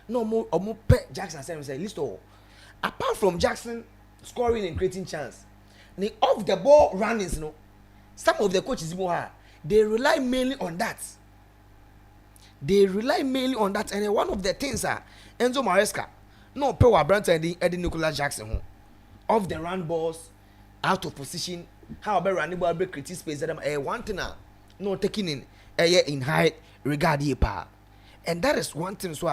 no more or more pet Jackson I say list all apart from Jackson scoring and creating chance the off the ball runnings some of the coaches they rely mainly on that. And one of the things Enzo Maresca no pay wa Branta and Eddie Nicholas Jackson off the run balls out of position how about running ball break creative space that one thing no taking in high regard ye pa and that is one thing so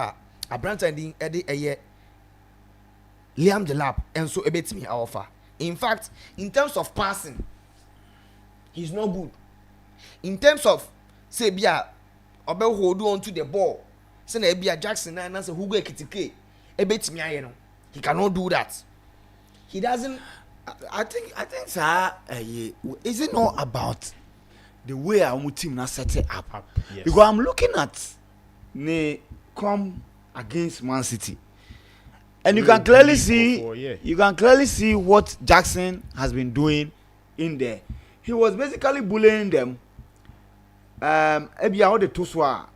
Branta and Eddie Liam Delap and so a bit me offer. In fact, in terms of passing he's not good. In terms of say bia obe hold on to the ball say na bia Jackson na say who go ekitike e betimi aye no he cannot do that. He doesn't. I think sir is it not about the way our team now set it up? Yes. Because I'm looking at ne come against Man City and you can clearly see what Jackson has been doing in there. He was basically bullying them all the toswa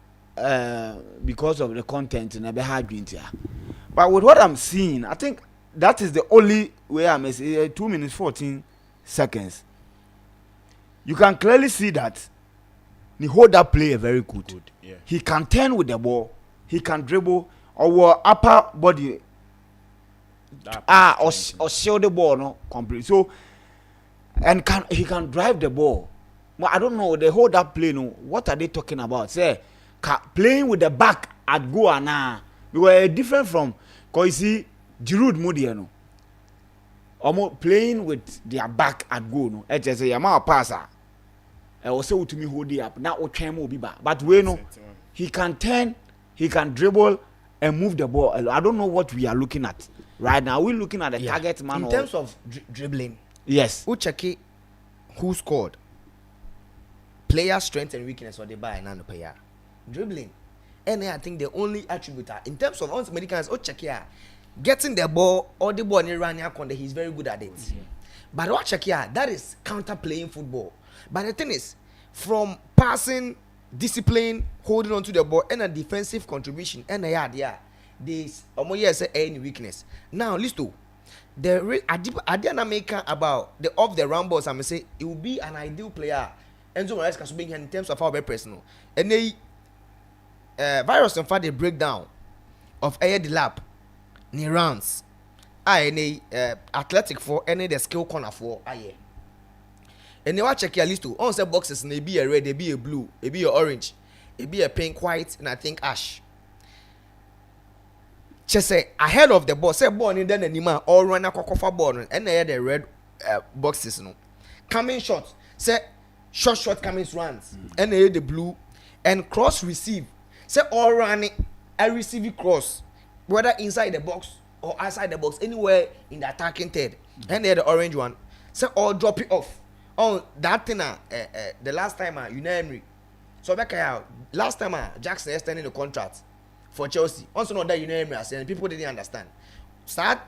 because of the content in a but with what I'm seeing I think that is the only way I'm 2 minutes 14 seconds you can clearly see that he hold that player very good. Yeah. He can turn with the ball, he can dribble or upper body or shield the ball no complete so and he can drive the ball. Well, I don't know. They hold that play. No, what are they talking about? Say, playing with the back at goal now. We were different from, cause you see, Giroud Moody, no. Almost playing with their back at goal. No, it's just a Yamaha passer. I was say to me hold it up. Now, what time will be back? But we know he can turn, he can dribble and move the ball. I don't know what we are looking at right now. We're looking at the target man. In terms of dribbling, yes. Who check it? Who scored? Player strength and weakness or they buy and player dribbling and I think the only attribute in terms of Americans check here getting the ball or the ball in running he's very good at it. But what check here that is counter playing football. But the thing is from passing discipline holding on to the ball and a defensive contribution and this say any weakness. Now listen the idea maker about the off the run balls I say it will be an ideal player. Enzo Maresca so being in terms of our very personal and they virus and the breakdown of air the lap ni rounds any athletic for any the skill corner for aye and they watch check your list on say boxes may be a red, they be a blue, it be a orange, it be a pink, white and I think ash. Just say ahead of the ball say ball in then anima all run a cocoa ball and they had the red boxes no coming short say short coming runs and the blue and cross receive say all running I receive cross whether inside the box or outside the box anywhere in the attacking third and the orange one say all drop it off on that thing the last time United so back out last time Jackson extending the contract for Chelsea also know that United and people didn't understand start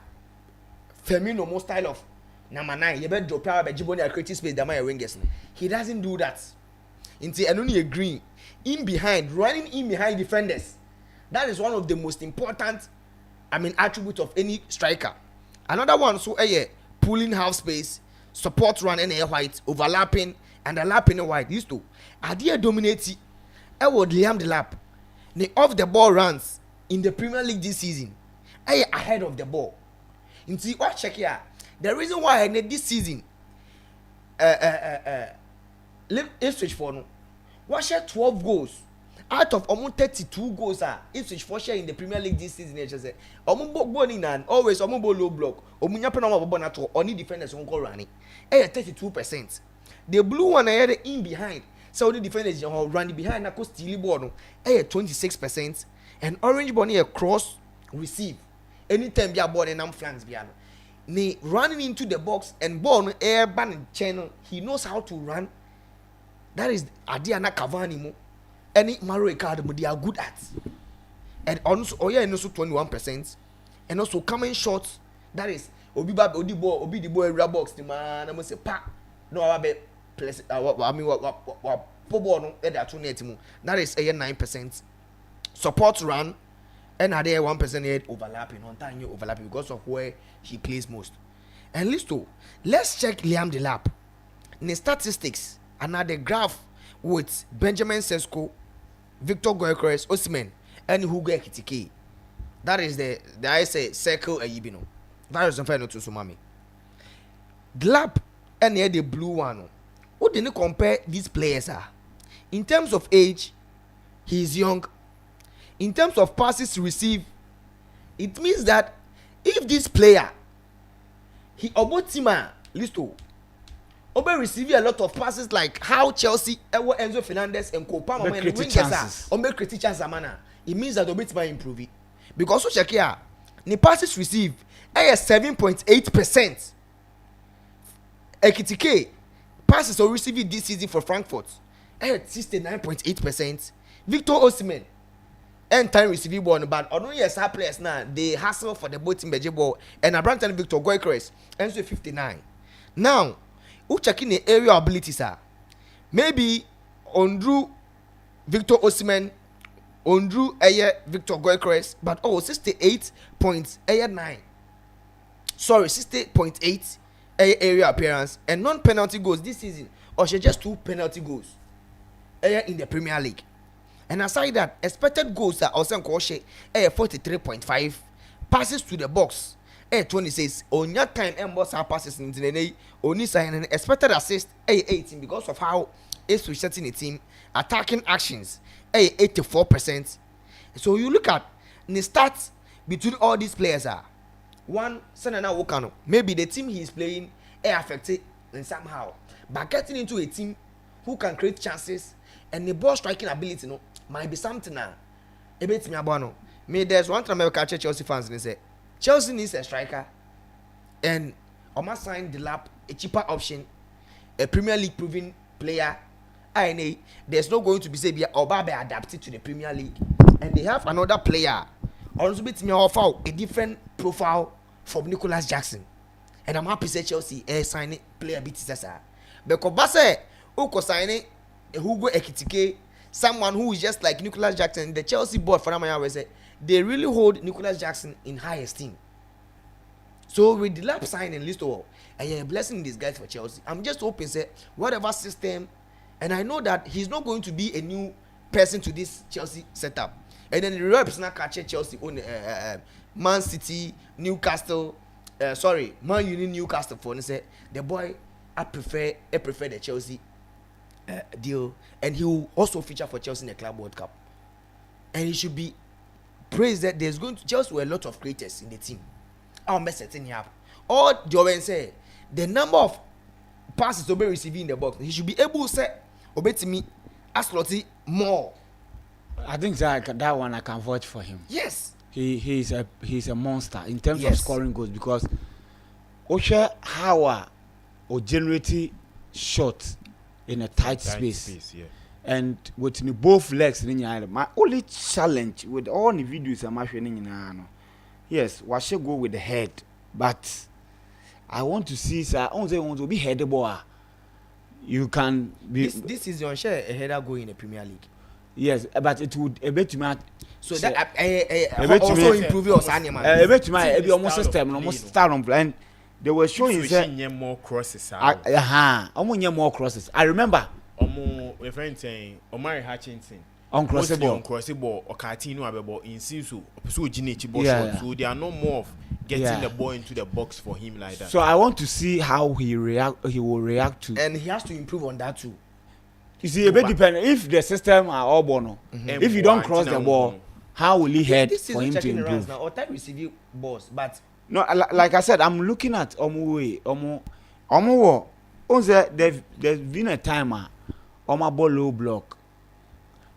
Firmino more style of number 9, you better drop power by Jiboni creative space that my wingers. He doesn't do that. Until and only agree in behind, running in behind defenders. That is one of the most important, attributes of any striker. Another one so pulling half space, support run and a white, overlapping and lapping white. Used to idea dominate would Liam the lap. The off the ball runs in the Premier League this season. Ahead of the ball. You see what check here. The reason why I need this season Ipswich for no. What share 12 goals out of almost 32 goals Ipswich for share in the Premier League this season. I just say goal in and always low block. Omunya penalty ball na to only defenders won go running. 32%. The blue one I in behind. So the defenders running behind na cost steal ball no. 26%. And orange ball a cross receive. Anytime be a ball and flanks biano. Ne running into the box and ball no air ban channel. He knows how to run. That is Adiana Cavani mo. Any Mario Icardi they are good at. And also and also 21%. And also coming shots. That is Obi the boy red box the man. I'm say pa. No I be place. I mean what ball no that 28 That is 9%. Support run. And are there 1% overlapping on time overlapping because of where he plays most. And let's check Liam Delap. In the statistics, another graph with Benjamin Sesko, Victor Goycres, Osimhen, and Hugo Ekitike. That is the I say circle a yibino. That is unfair to Sumami. Delap and the blue one. Who didn't compare these players are? In terms of age, he is young. In terms of passes received, it means that if this player he obotima listo obe receive a lot of passes like how Chelsea Enzo Fernandez and Copa and wingers obe create chance amana, it means that obetima improve it. Because so check here the passes received 7.8%. Ekitike passes or received this season for Frankfurt 69.8%. Victor Osimhen and time receiving ball but only yes players now they hustle for the both team ball and Abraham Victor Goycres and so 59. Now who checking the area abilities maybe Ondru Victor Osimhen Ondru Victor Goycres but 68.9 sorry 68.8 area appearance and non-penalty goals this season or just 2 penalty goals in the Premier League. And aside that, expected goals are also 43.5, passes to the box 26. On your time, boss passes in the only sign and expected assist 18 because of how it's setting the team attacking actions 84%. So you look at the stats between all these players one Senana Wokano, maybe the team he is playing affected somehow, but getting into a team who can create chances and the ball striking ability might be something now. A bit me abano. Me there's one time I catch Chelsea fans and say Chelsea needs a striker and I must sign the lap a cheaper option, a Premier League proven player. I know there's not going to be say Obabe adapted to the Premier League and they have another player also bit me offer a different profile from Nicholas Jackson and I'm happy say Chelsea sign player Betis because Basse Uko signing Hugo Ekitike, someone who is just like Nicholas Jackson. The Chelsea board for Ramaya said they really hold Nicholas Jackson in high esteem. So with the lap signing list all, and you're blessing these guys for Chelsea. I'm just hoping say whatever system, and I know that he's not going to be a new person to this Chelsea setup. And then the reps now catch Chelsea on Man City, Newcastle, Man United, Newcastle for and say the boy I prefer the Chelsea deal, and he will also feature for Chelsea in the Club World Cup. And he should be praised that there's going to Chelsea were a lot of creators in the team. I'll mess it in here. All Joven say the number of passes to be receiving in the box, he should be able to say obey to me Asloti more. I think that one I can vouch for him. Yes. He's a monster in terms of scoring goals because Osha Hawa or generate shots in a tight space. Yeah. And with both legs in my only challenge with all the videos I'm watching yes, we should go with the head, but I want to see sir, I want to be headable. You can be this is your share a header going in the Premier League. Yes, but it would a bit So that also improve your animal. Every almost system, almost start on plan. They were showing more crosses. More crosses. I remember. My friend saying, Omari Hutchinson. Uncrossable or Cartino Abebo in Sisu, so they are no more of getting the ball into the box for him like that. So I want to see how he will react to, and he has to improve on that too. You see, a bit dependent if the system are all bono. If you don't cross the ball, how will he head for him to improve? Now, or type receiving balls, but no, like I said, I'm looking at Omuwe. There's been a timer. Oma ball low block.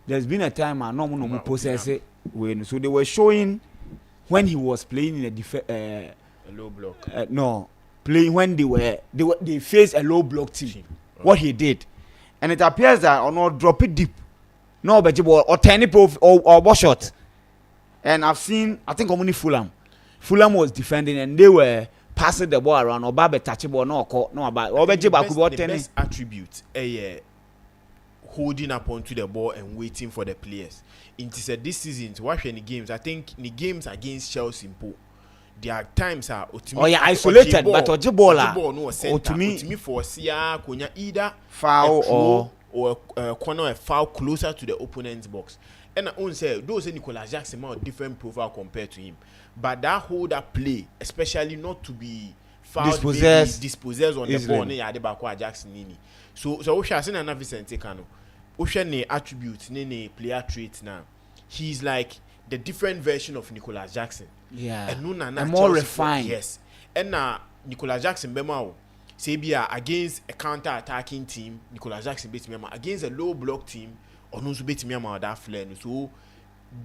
There's been a time no possess it when so they were showing when he was playing in a low block. Playing when they faced a low block team. What he did, and it appears that or not drop it deep, no better ball or tiny prof or ball shot. And I've seen I think only Fulham was defending and they were passing the ball around or Babe touch ball no about or better the best attribute holding up onto the ball and waiting for the players. Said this season to watch any games. I think the games against Chelsea, there are times isolated, but Ojibola or to me for Sia Konya either foul or a corner a foul closer to the opponent's box. And I won't say those Nicolas Jackson are different profile compared to him, but that hold up play, especially not to be foul dispossessed on the ball. Ne Jackson nini. So we shall see another Vicente Cano. Ocean attributes, player traits now. He's like the different version of Nicolas Jackson. Yeah. And more refined. Yes. And Nicolas Jackson Bemao, say against a counter-attacking team, Nicolas Jackson beats me against a low block team, or no beats me that flair. So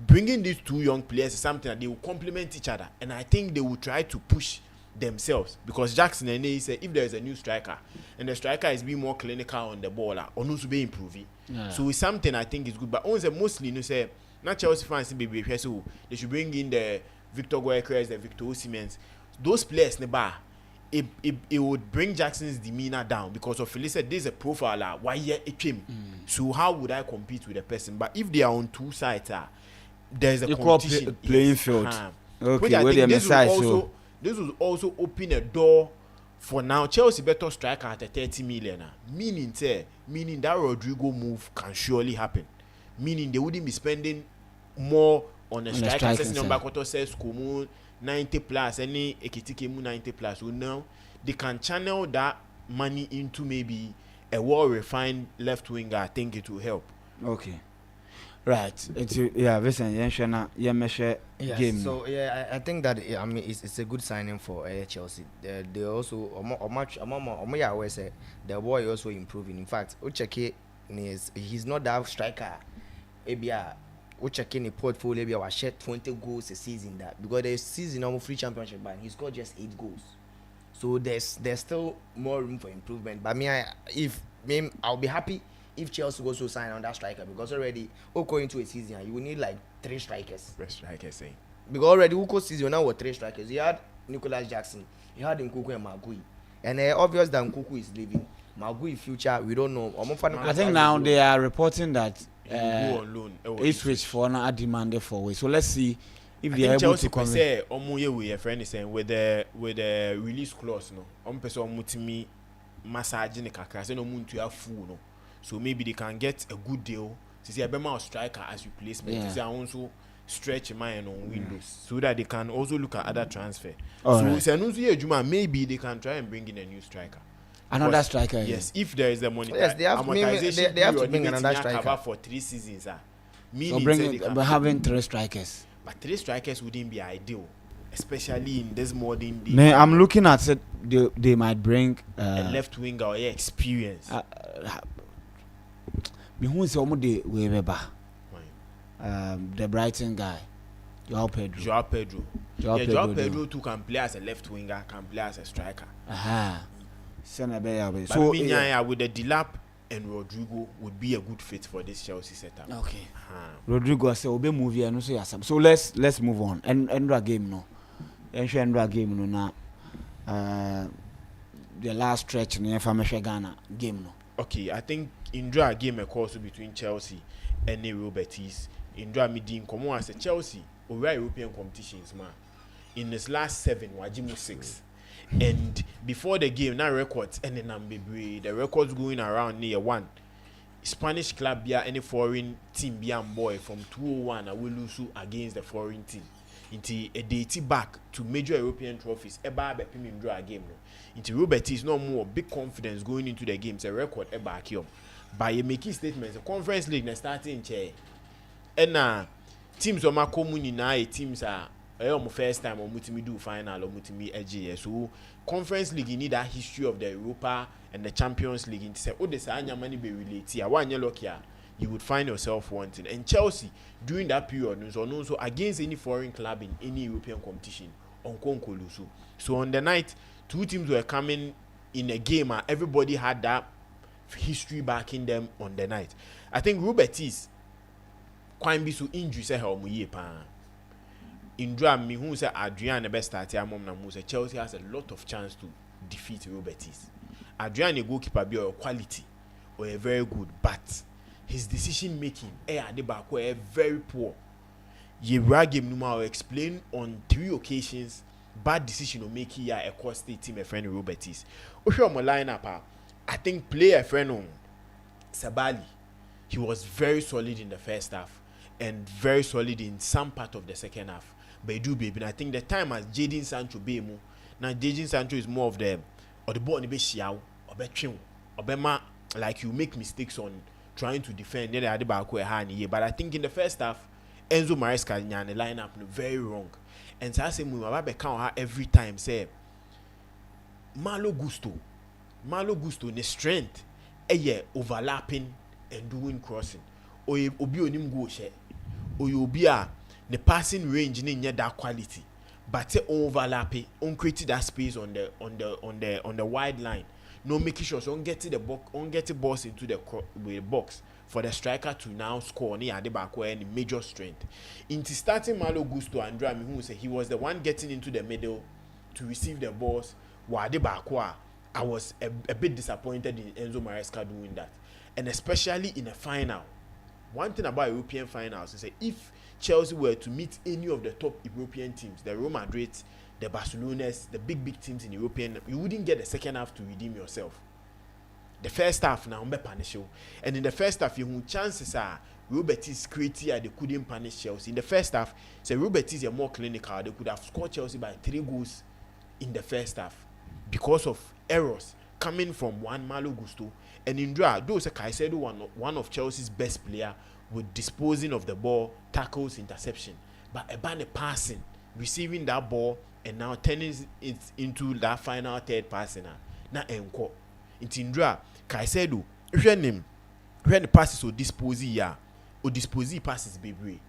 bringing these two young players is something that they will complement each other, and I think they will try to push themselves because Jackson and they say if there is a new striker and the striker is being more clinical on the ball or no to be improving. So it's something I think is good, but mostly say not Chelsea fans baby so they should bring in the Victor Goycrest, the Victor Osimhen, those players it would bring Jackson's demeanor down because of Philly said there's a profile why it came. So how would I compete with a person? But if they are on two sides there's a competition playing field. Okay, I think this will also open a door for now. Chelsea better striker at 30 million. Meaning that Rodrigo move can surely happen. Meaning they wouldn't be spending more on a striker. Says Kumu 90 plus, any Ekitikemu 90 plus. So now they can channel that money into maybe a well-refined left winger. I think it will help. Okay. Right. Listen, game. So I think that it's a good signing for Chelsea. They also always say the boy also improving. In fact, Ucheke he's not that striker. Ucheke in the portfolio maybe was shed 20 goals a season that because the season almost free championship but he scored just 8 goals. So there's still more room for improvement. But I'll be happy if Chelsea goes to sign on that striker because already going into a season you will need like 3 strikers. Because already Uko season now with 3 strikers. You had Nicolas Jackson, you had Nkuku and Magui, and obvious that Nkuku is leaving. Magui future we don't know. I think now they are reporting that Ipswich for now are demanded for way. So let's see if they are able to come. Say a friend is saying with the release clause no. Person mutimi massage ne kakra say no muntu ya full no. So maybe they can get a good deal to see a Bema striker as replacement. To see also stretch mine on windows so that they can also look at other transfer. Maybe they can try and bring in a new striker. Another striker. Yes, if there is the money. Yes, they have to bring another striker for 3 seasons. So having 3 strikers. But 3 strikers wouldn't be ideal, especially in this modern day. I'm looking at it. They might bring a left winger or experience. The Brighton guy, Joao Pedro too can play as a left winger, can play as a striker. So with the Delap and Rodrigo would be a good fit for this Chelsea setup. Okay. Rodrigo say obe movie and so yes. So let's move on. And end game no. End game no na the last stretch in information Ghana game no. Okay, I think in draw game a course between Chelsea and Betis. Indra Midin come on as a Chelsea over European competitions man. In his last 7, Wajimu 6. And before the game, now records and the records going around near 1. Spanish club bia any foreign team bia boy from 201 will lose against the foreign team. Into a deity back to major European trophies. Eba be pim draw a game no. Into Betis no more big confidence going into the games. A record eba akiom. By making statements, the conference league na starting chair. And teams on my community teams are first time or mutimi do final or mutimi edge. So conference league you need that history of the Europa and the Champions League. Into say oh this anya money be related. One year lucky you would find yourself wanting. And Chelsea during that period so also against any foreign club in any European competition on Konkolusu. So on the night 2 teams were coming in a game and everybody had that history backing them on the night. I think Betis quite be so injury say how mu pa. Indra me who say Adrian the best start here mom na mu say Chelsea has a lot of chance to defeat Betis. Adrian a goalkeeper be a quality or a very good, but his decision making at the back were very poor. Yewra game Numa will explain on 3 occasions bad decision of making a cost team a friend Betis. Osho mo lineup I think player friend on Sabali, he was very solid in the first half and very solid in some part of the second half. But do baby, I think the time as Jadon Sancho be mu. Now Jadon Sancho is more of the or the ball ni be shiao or be trim or be ma like you make mistakes on trying to defend. But I think in the first half, Enzo Maresca in the lineup very wrong. And so I say we must count her every time say Malo Gusto, the strength, overlapping and doing crossing. Or you obi onim go share. Or you be the passing range in that quality. But overlapping, on create that space on the wide line. No making sure so on get the box, on get the balls into the box for the striker to now score near the back where any major strength. Into starting Malo Gusto and Drami who say he was the one getting into the middle to receive the balls. While the back I was a bit disappointed in Enzo Maresca doing that. And especially in a final. One thing about European finals is that if Chelsea were to meet any of the top European teams, the Real Madrid, the Barcelonas, the big teams in European, you wouldn't get the second half to redeem yourself. The first half now be punish you, and in the first half you chances are Real Betis creative they couldn't punish Chelsea. In the first half, so Real Betis are more clinical. They could have scored Chelsea by 3 goals in the first half because of errors coming from one Malo Gusto and Indra. Those Caicedo one of Chelsea's best player with disposing of the ball, tackles, interception, but a passing, receiving that ball. And now turning it into that final third person na enko. It's Indra Caicedo when the passes or disposi passes baby,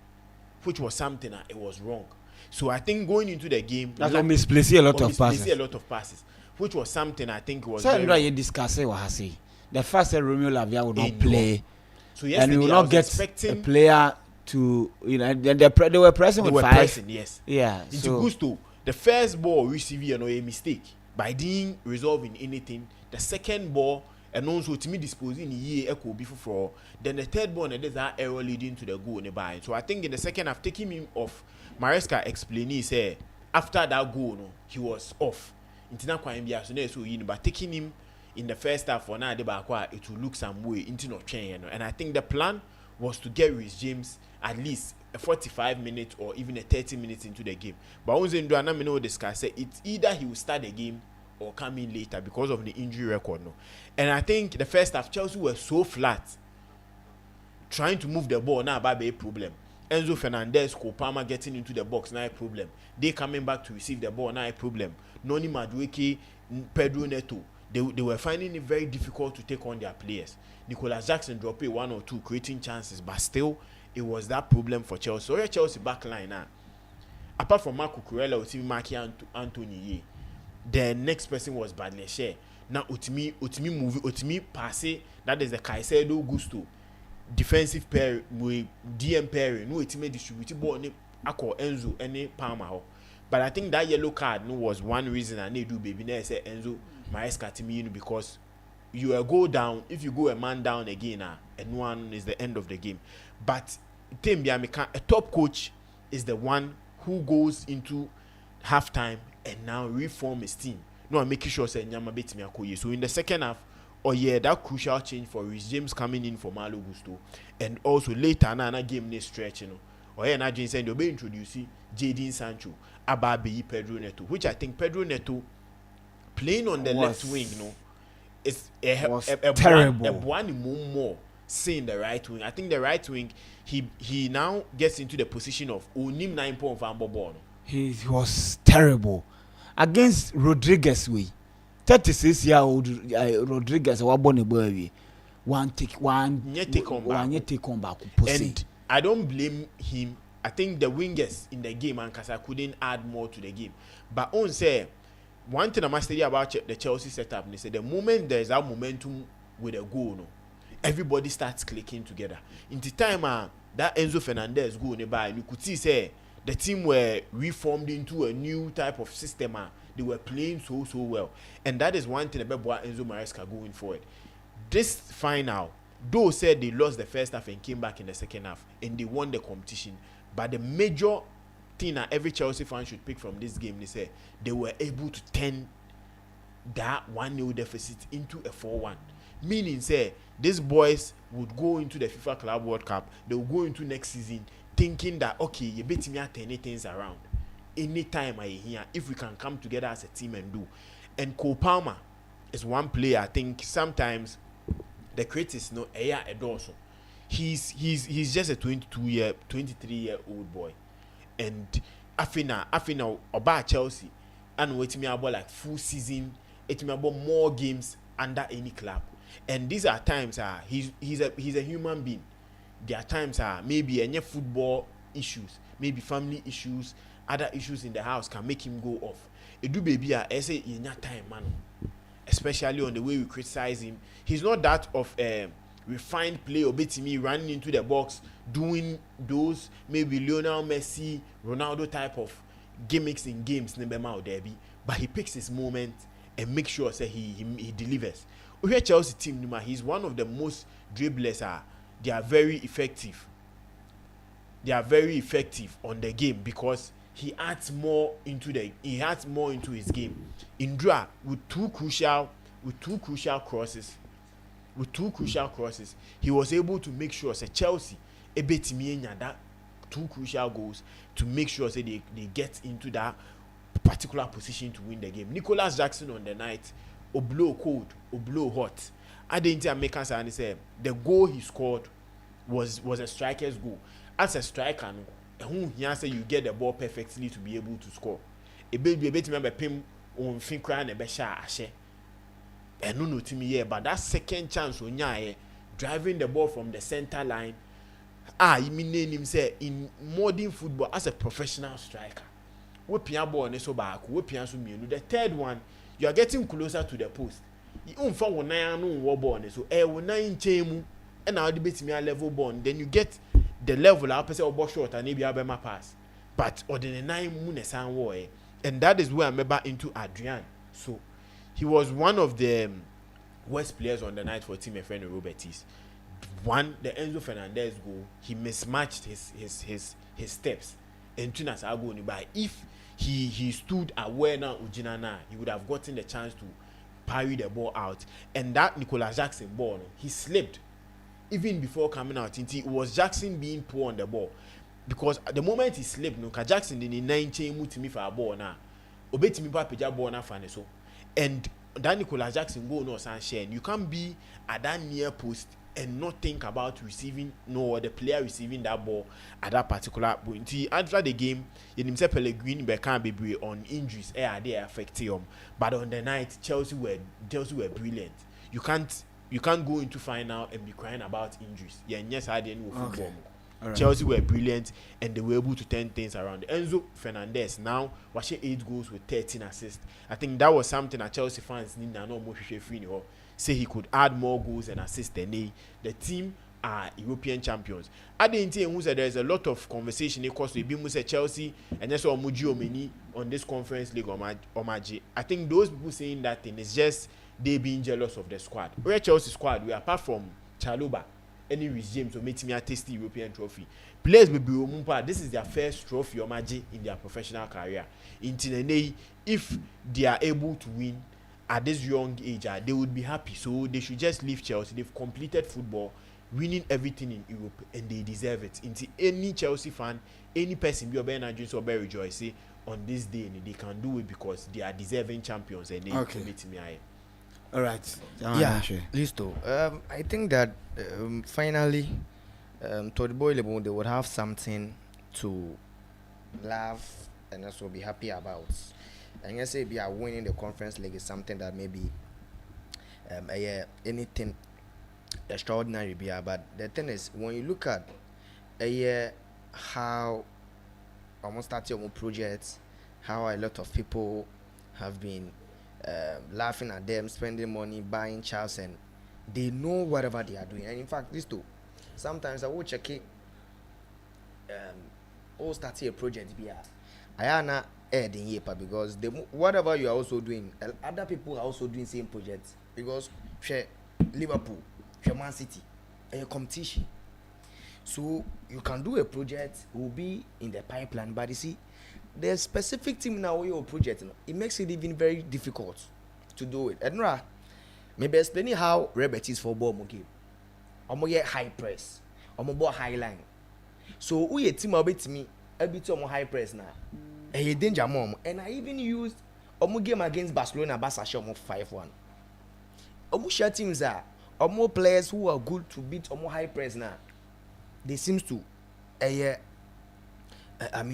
which was something that it was wrong. So I think going into the game that's like, misplace a lot of passes, which was something I think was. So Indra you discuss what I say. The first Romeo Lavia would not play, so and we will not get a player to they were pressing with 5. Pressing, yes. Yeah. It's Gusto. The first ball received a mistake by didn't resolving anything. The second ball and also to me disposing echo before. Then the third ball and there's that error leading to the goal nearby. So I think in the second half, taking him off, Maresca explained he said after that goal he was off. But taking him in the first half for now it will look some way into not change. And I think the plan was to get Reece James at least a 45 minutes or even a 30 minutes into the game. But once in Duana Mino discuss it's either he will start the game or come in later because of the injury record. No. And I think the first half Chelsea were so flat trying to move the ball now about a problem. Enzo Fernandez, Kopama getting into the box, now a problem. They coming back to receive the ball, now a problem. Noni Madueke, Pedro Neto, they were finding it very difficult to take on their players. Nicolas Jackson dropped 1 or 2 creating chances, but still it was that problem for Chelsea. So your Chelsea backline now, apart from Marco Kurela, Utimi Anthony, the next person was Badneshe. Now Utimi passe, that is the Caicedo Gusto defensive pair with DM pairing. No Utimi distributed ball ni Ako Enzo any Palmer. But I think that yellow card was one reason I need to do baby. Now say Enzo Maresca to me because you go down. If you go a man down again, and one is the end of the game. But a top coach is the one who goes into halftime and now reform his team. No, I'm making sure say Nyama betimi akoye. So in the second half, that crucial change for Reece James coming in for Malo Gusto, and also later na game ne stretch, na James say they'll be introducing Jadon Sancho, Ababe, Pedro Neto, which I think Pedro Neto playing on the left wing, it's terrible. A one more saying the right wing. I think the right wing, he now gets into the position of Onim 9 Van Bobon. He was terrible against Rodriguez. 36-year-old Rodriguez one take on back. And I don't blame him. I think the wingers in the game and Kasa couldn't add more to the game. But on say one thing I must say about the Chelsea setup, they say the moment there is that momentum with a goal, everybody starts clicking together. In the time that Enzo Fernandez goal nearby, you could see say the team were reformed into a new type of system. They were playing so well, and that is one thing about Enzo Maresca going forward. This final, though said they lost the first half and came back in the second half, and they won the competition. But the major thing that every Chelsea fan should pick from this game, they say they were able to turn that 1-0 deficit into a 4-1. Meaning, say these boys would go into the FIFA Club World Cup. They will go into next season thinking that okay, you bet me at 10 things around. Anytime I hear, if we can come together as a team and do. And Cole Palmer is one player. I think sometimes the critics know a dorsal. He's just a 23-year-old boy, and Afina about Chelsea, and waiting me about like full season, it me about more games under any club. And these are times he's a human being. There are times maybe any football issues, maybe family issues, other issues in the house can make him go off. It do baby I say in that time, man. Especially on the way we criticize him. He's not that of a refined play or me running into the box, doing those maybe Lionel Messi, Ronaldo type of gimmicks in games, but he picks his moment and makes sure say he delivers. We hear Chelsea team, he's one of the most dribblers. They are very effective. They are very effective on the game because he adds more into his game. Indra with two crucial crosses, he was able to make sure say Chelsea that 2 crucial goals to make sure say they get into that particular position to win the game. Nicholas Jackson on the night, blow cold, blow hot. I didn't make us say the goal he scored was a striker's goal. As a striker, who he say you get the ball perfectly to be able to score. A baby remember pim on Finkra and a besha ashe. And no to me but that second chance on driving the ball from the center line. You mean name him say in modern football as a professional striker. We pian ball and so back, we pian so me. The third one, you are getting closer to the post. You don't find one no ball so will 9 chemu and now debate me a level bond. Then you get the level I say ball short and maybe Abema pass. But or the 9 moon and that is where I'm about into Adrian. So he was one of the worst players on the night for team friend Betis. One, the Enzo Fernandez goal, he mismatched his steps. And Tunas Agoni, but if he stood aware now Ujinana, he would have gotten the chance to parry the ball out. And that Nicholas Jackson ball, he slipped even before coming out. It was Jackson being poor on the ball. Because at the moment he slipped, Jackson didn't 9 chain to me for a ball now. Obey me papa ball now for so. And that Nicholas Jackson go no sunshine. You can't be at that near post and not think about receiving the player receiving that ball at that particular point. After the game, you himself Pellegrini can't be on injuries. They affect him. But on the night, Chelsea were brilliant. You can't go into final and be crying about injuries. Yes, I didn't know football. Right. Chelsea were brilliant and they were able to turn things around. Enzo Fernandez now was 8 goals with 13 assists. I think that was something that Chelsea fans need to know more free. Say he could add more goals and assists than the team are European champions. I didn't think who said there's a lot of conversation because we be say Chelsea and just Muji Omeni on this conference league Omaji. I think those people saying that thing is just they being jealous of the squad. Where Chelsea squad, we apart from Chaluba, any regime to make me a tasty European trophy. Players will be remember this is their first trophy or magic in their professional career. In Tinene, if they are able to win at this young age, they would be happy. So they should just leave Chelsea. They've completed football, winning everything in Europe, and they deserve it. Into any Chelsea fan, any person be obeying and or be rejoicing on this day, and they can do it because they are deserving champions and they commit me. All right. Yeah, Listo. I think that finally, to the boy level, they would have something to laugh and also be happy about. And you say we are winning the Conference League is something that maybe anything extraordinary be. But the thing is, when you look at how almost started your projects, how a lot of people have been laughing at them, spending money, buying chairs, and they know whatever they are doing. And in fact, this too, sometimes I will check it. All starting a project I am not adding here because whatever you are also doing, other people are also doing same projects because Liverpool, Man City, a competition. So you can do a project, will be in the pipeline, but you see, the specific team now your project, it makes it even very difficult to do it. And maybe explaining how Betis football game. I'm gonna get high press, I'm gonna high line. So we a team a bit me a bit on high press now. A danger mom, and I even used game against Barcelona, Barca 5-1. Share teams are more players who are good to beat high press now. They seems to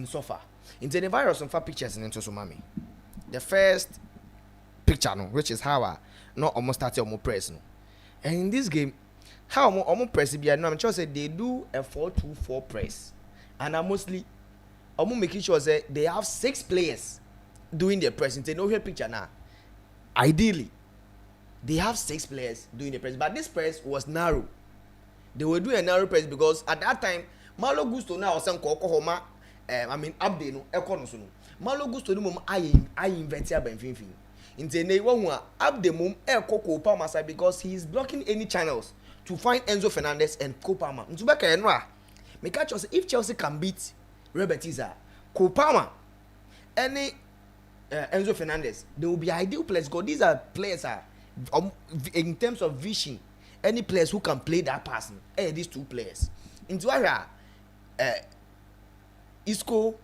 suffer. Into the virus and pictures in into mommy. The first picture, no, which is how I not almost started almost press. No. And in this game, how almost press be no, I'm sure say they do a 4-2-4 press. And I mostly making sure that they have 6 players doing their press. Into no here picture now. Ideally, they have 6 players doing the press, but this press was narrow. They were doing a narrow press because at that time, Malo Gusto now was saying Homa. Update no econo so no Malo Gusto no mum I invented benfinfin inte ne wo hu update mum ekoko Palma side because he is blocking any channels to find Enzo Fernandez and Copama ntu be ka no a me catch us if Chelsea can beat Betis Copama any Enzo Fernandez, they will be ideal players because these are players in terms of vision, any players who can play that pass, these 2 players into Isco,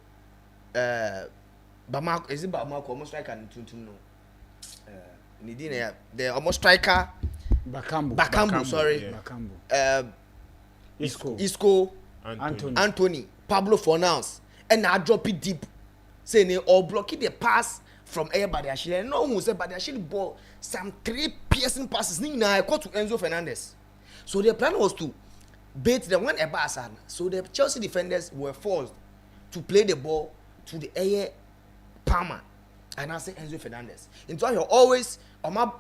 Bamako, is it Bamako? Almost striker and Tuntum no. Nidine, the almost striker. Bakambu, sorry. Yeah. Isco, Anthony, Pablo Fornals, and I drop it deep, saying or blocking the pass from Badiashile. No one said Badiashile ball some 3 piercing passes. Now I caught to Enzo Fernandez. So the plan was to bait them when Ebasan. So the Chelsea defenders were forced to play the ball to the air Palmer and I say Enzo Fernandez. Into I always my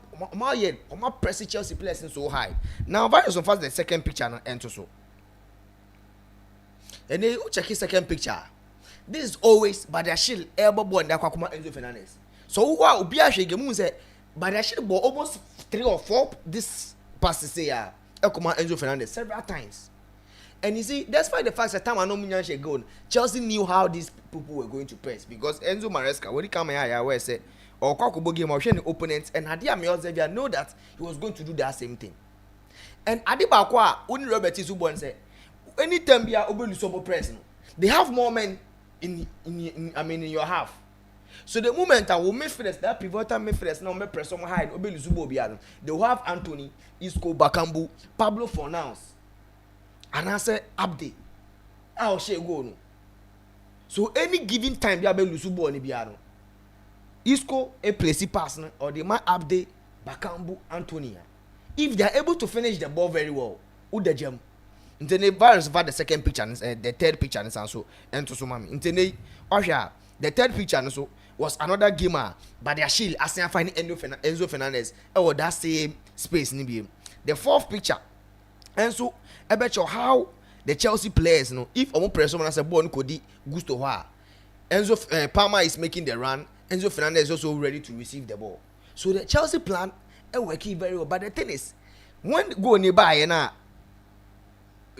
press Chelsea players so high. Now virus on first the second picture and so. And then you check his second picture. This is always Badiashile elbow ball and Enzo Fernandez. So who are Obiashe game say Badiashile ball almost 3 or 4 this passes say Enzo Fernandez several times. And you see, despite the fact that time I know Munyanche gone, Chelsea knew how these people were going to press because Enzo Maresca, when he came here, where said, or Kwakubo game, or the opponents, and Hadia Meozevia know that he was going to do that same thing. And Adibakwa, only Robert Isubon said, anytime we are open to press, they have more men in your half. So the moment I will midfielders, that pivotal midfielders now make press on high, Obelu Zubo Biano, they will have Anthony, Isco, Bakambu, Pablo Fornals. And I say update. I'll share go no. So any given time you have Lusubo ni biano. Isco a place pass or the man update Bakambu Antonia. If they are able to finish the ball very well, who the gem. Intene virus for the second picture the third picture and so and to sumami. Intene the third picture and so was another gamer but their shield as I find Enzo Fernandez or that same space ni bi. The fourth picture. And so, I bet you how the Chelsea players, if Omo press someone as a ball, Kodi Gusto Enzo Palmer is making the run. Enzo Fernandez is also ready to receive the ball. So the Chelsea plan is working very well. But the thing is, when go nearby,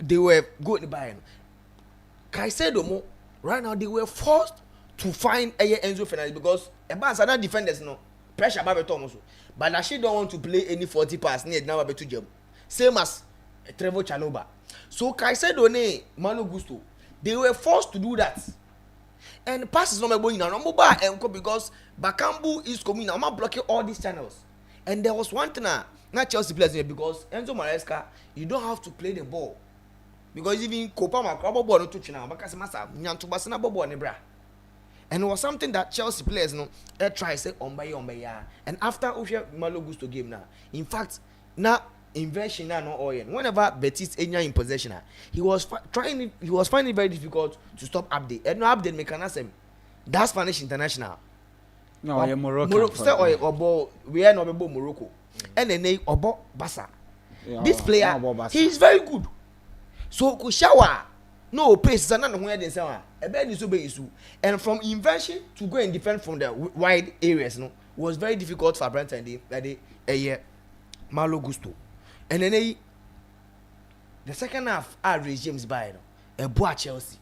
they were going by. Caicedo mo right now they were forced to find Enzo Fernandez because Ebans other defenders no pressure about Thomas, but she don't want to play any 40 pass near now to jump. Same as Trevor Chalobah. So Caicedo ne Malo Gusto, they were forced to do that. And passes not going on because Bakambu is coming now, I'm blocking all these channels. And there was one thing not Chelsea players here because Enzo Maresca, you don't have to play the ball. Because even Copa Macro ball no touch now, because Massa Nyanto Basina Bobo Nebra. And it was something that Chelsea players try say on by ya. And after Osha Malo Gusto game now, in fact, now inversion now no oil. Whenever Betis enya in possession, he was finding it very difficult to stop update. And no update mechanism. That's Spanish international. No, you're Morocco. Morocco. We are not about Morocco. And then they about Basa. This player, he is very good. So Kushawa, no pace, and none where they say, a bed is obey issue. And from inversion to go and defend from the wide areas, no, was very difficult for Brent and a year Malo Gusto. And then the second half, regimes by a boy Chelsea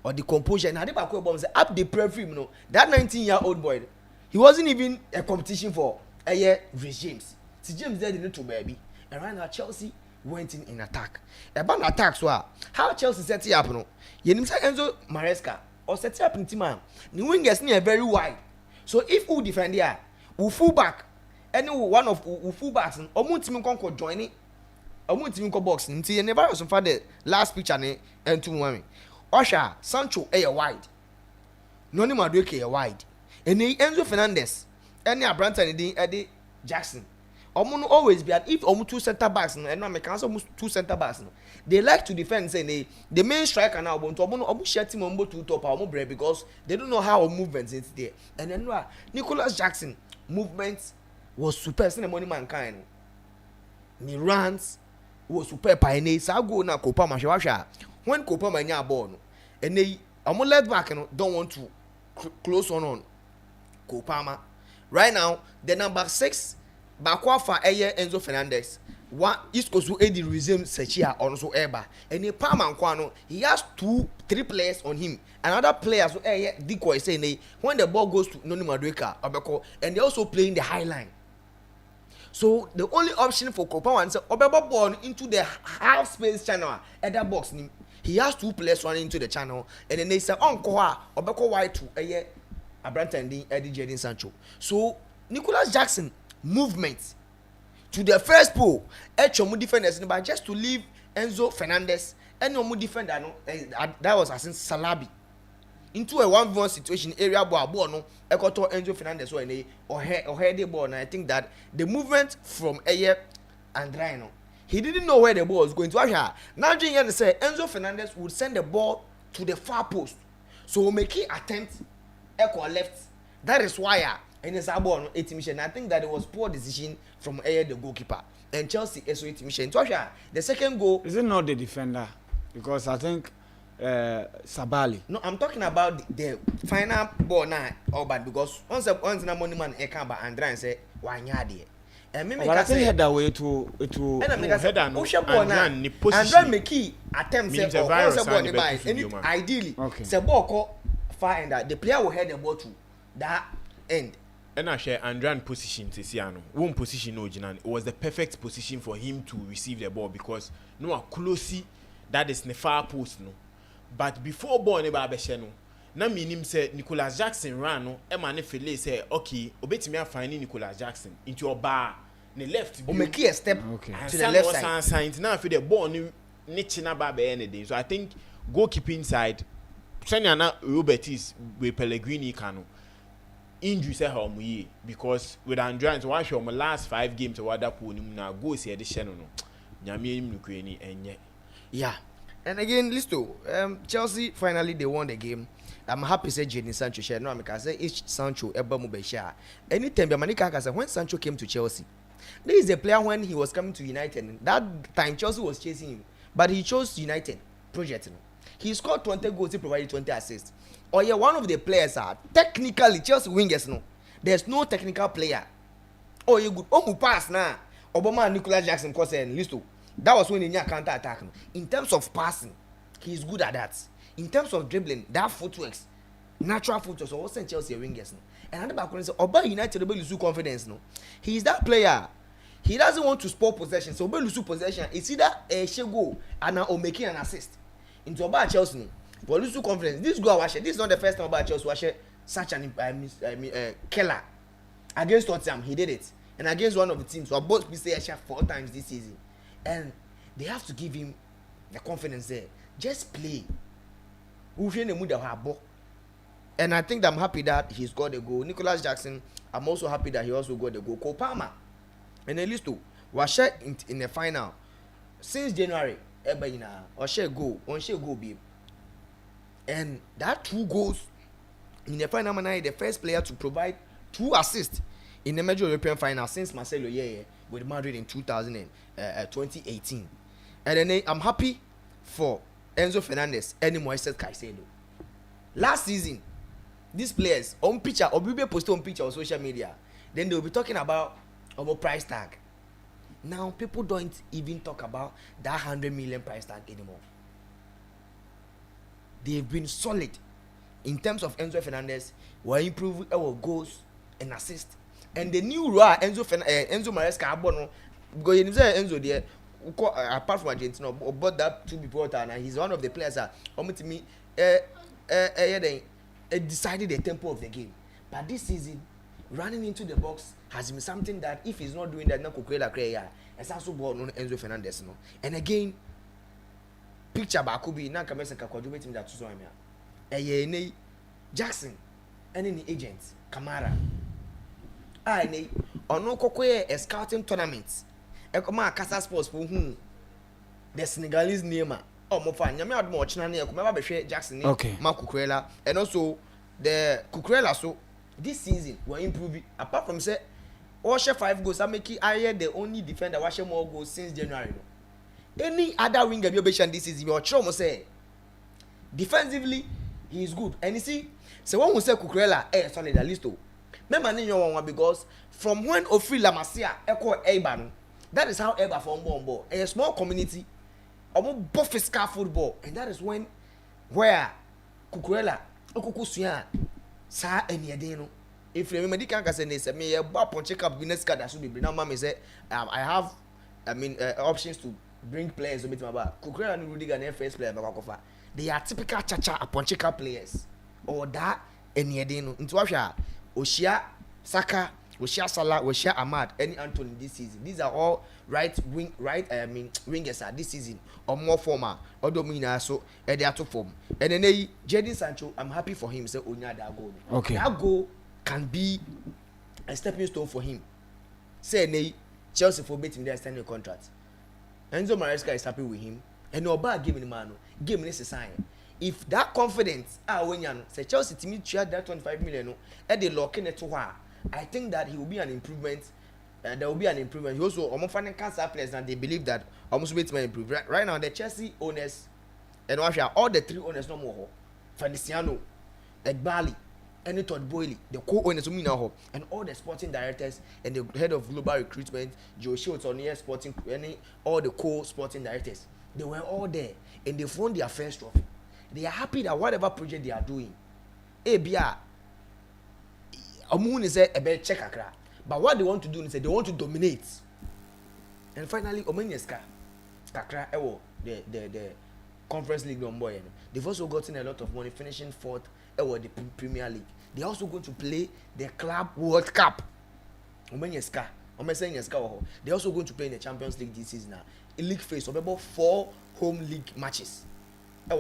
or the composure. And I did up the perfume, no, that 19-year-old boy, he wasn't even a competition for a year regimes. See James there didn't to baby. And right now Chelsea went in attack. About attack, so how Chelsea set it up, no? You know, Enzo Maresca or set it up in team. The wingers near very wide. So if who defend here, who full back, any one of who full backs, and team can join it, team can box. Until you never was for the last picture, and 2 women. Osha Sancho wide. Noni Madueke wide. And Enzo Fernandez, any Branton Eddie Jackson. Always be if 2 center backs and no make also 2 center backs. They like to defend say the main striker now want to share team on to top our bread because they don't know how movements is there. And then Nicholas Jackson movements was super money mankind. Ni runs was super pioneer. So go na Copa Mashawasha when Copa Mania born and they left back don't want to close on Kopama. Right now the number 6 Bakwafa Enzo Fernandez. One East Coast will resume Sechia also Eba. And a Palman Kwano, he has 2-3 players on him. Another players who decoy saying when the ball goes to Noni Madueka Obeko, and they also playing the high line. So the only option for Kopa is Obebo ball into the half space channel at that box. He has 2 players running into the channel, and then they say Onkoa Obeko white to Abrantendi Eddie Jadon Sancho. So Nicholas Jackson movement to the first pole, defenders, but just to leave Enzo Fernandez and no defender that was as in Salabi into a 1v1 situation area ball no Enzo Fernandez or head ball. And I think that the movement from Andraino, he didn't know where the ball was going to. Now Junior say Enzo Fernandez would send the ball to the far post, so make he attempt left. That is why and it's about 8 mission. I think that it was poor decision from the goalkeeper and Chelsea is 8 mission. The second goal is it not the defender? Because I think Sabali. No, I'm talking about the final ball now. Oh, but because once na money man Ekamba and Andran say why nyadi. And me I think head that way to and I head and Andran make key attempt say once ball the buy ideally say ball call far end that the player will head the ball to that end. And I share Andran position to Siano. One position no Jinan. It was the perfect position for him to receive the ball because no closely that is the far post no. But before ball ne ba no. Na minim say Nicholas Jackson ran no. Emma ne fele say okay, obetimi finding Nicholas Jackson into your bar ne left. O make a step to the left side. Now for the ball ne china ba be anything. So I think goalkeeping side Sanya na Betis with Pellegrini Kano. Injury say how muye because with Andrian so watch my last 5 games to wada pool na go see the no nyame nim nukreni enye. Yeah. And again Listo, Chelsea finally they won the game. I'm happy say Jadon Sancho share no because say each Sancho eba mu be share. Anytime be manika say when Sancho came to Chelsea, this is a player when he was coming to United. That time Chelsea was chasing him, but he chose United project. He scored 20 goals, he provided 20 assists. Or yeah, one of the players are technically Chelsea wingers no. There's no technical player. Oh you good. Oh who pass now. Obama and Nicholas Jackson cause and Listo. That was when he had counter attack. In terms of passing, he's good at that. In terms of dribbling, that footworks, natural footwork. So what's Chelsea wingers? And another back say, Oba United will lose confidence. No, he's that player. He doesn't want to spoil possession. So Oba lose possession. It's either a goal and or making an assist. Into Oba Chelsea, but lose confidence. This goal, this is not the first time Oba Chelsea was such an killer against Tottenham. He did it, and against one of the teams. So both say 4 times this season, and they have to give him the confidence there. Just play. And I think that I'm happy that he's got a goal. Nicholas Jackson, I'm also happy that he also got a goal. Cole Palmer, and at least was in the final since January. Or share goal, babe. And that 2 goals in the final, the first player to provide 2 assists in the major European final since Marcelo with Madrid in 2018. And then I'm happy for Enzo Fernandez and Moises Caicedo. Last season, these players on picture or people post on picture on social media, then they'll be talking about price tag. Now people don't even talk about that 100 million price tag anymore. They've been solid in terms of Enzo Fernandez. We're improving our goals and assists. And the new role Enzo Maresca Abono, because you say Enzo there, apart from Argentina, but that to be brought and he's one of the players that to me decided the tempo of the game. But this season, running into the box has been something that if he's not doing that, not Kukwela Kreya, it's also brought on Enzo Fernandez. No? And again, picture Bakubi, now Kamesa Kakwajume team that to Soimia. Jackson, any agent, Kamara. I no Kokoye a scouting tournament. Ekoma Casa Sports for whom the Senegalese name. Oh, more fun. Yami had more Chinese. Kumaba Beshe Jackson. Okay. Mark Kukwela. And also the Kukwela. So this season we're improving. Apart from say, Washer 5 goals. I make it the only defender Washer more goals since January. Any other winger you mention this season, your Chomo say defensively he is good. And you see, so when we say Kukwela, solid at least. Remember one because from when Ofri Lamasia echo Eban, that is how Eba for on a small community. Both physical football, and that is when where Kukwela Okukusuya sa Eniadeno. If you remember, can say this, me a bop check up business card that should be now. Mama say, I have, options to bring players to meet my bar. Kukwela and Rudiger and first player Bakakofa. They are typical cha upon check up players or that Eniadeno. Into Washa, Oshia, Saka, Oshia Salah, Oshia Ahmad, any Anthony this season. These are all wingers are this season or more former or domina so they are to form. And then Jadon Sancho, I'm happy for him. Say Onya that goal. Okay. That goal can be a stepping stone for him. Say Chelsea for betting their standing contract. Enzo Maresca is happy with him. And Oba giving him man. Give him a sign. If that confidence when you say Chelsea to me share that 25 million and they lock in it to her, I think that he will be an improvement. There will be an improvement. He also almost finding cancer players and they believe that almost wait to improve. Right now, the Chelsea owners and all the 3 owners no more. Feliciano, Egbali, and Todd Boyle, the co-owners and all the sporting directors and the head of global recruitment, Joe Schultz on here sporting, all the co-sporting directors, they were all there and they won their first trophy. They are happy that whatever project they are doing, ABR, Amun is a bit check akra. But what they want to do is they want to dominate. And finally, Omenyeska, Kakra, the Conference League on boy. They've also gotten a lot of money, finishing 4th the Premier League. They're also going to play the Club World Cup. Omenyeska, they're also going to play in the Champions League this season. A league phase of about 4 home league matches.